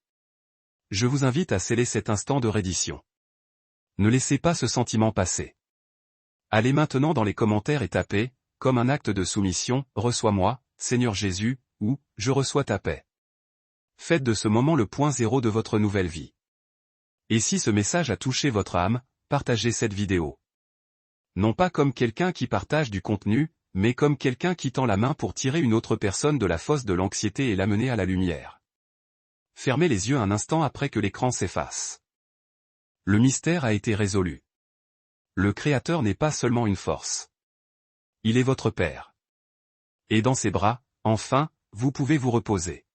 Je vous invite à sceller cet instant de reddition. Ne laissez pas ce sentiment passer. Allez maintenant dans les commentaires et tapez, comme un acte de soumission, « Reçois-moi, Seigneur Jésus » ou « Je reçois ta paix ». Faites de ce moment le point zéro de votre nouvelle vie. Et si ce message a touché votre âme, partagez cette vidéo. Non pas comme quelqu'un qui partage du contenu, mais comme quelqu'un qui tend la main pour tirer une autre personne de la fosse de l'anxiété et l'amener à la lumière. Fermez les yeux un instant après que l'écran s'efface. Le mystère a été résolu. Le Créateur n'est pas seulement une force. Il est votre Père. Et dans ses bras, enfin, vous pouvez vous reposer.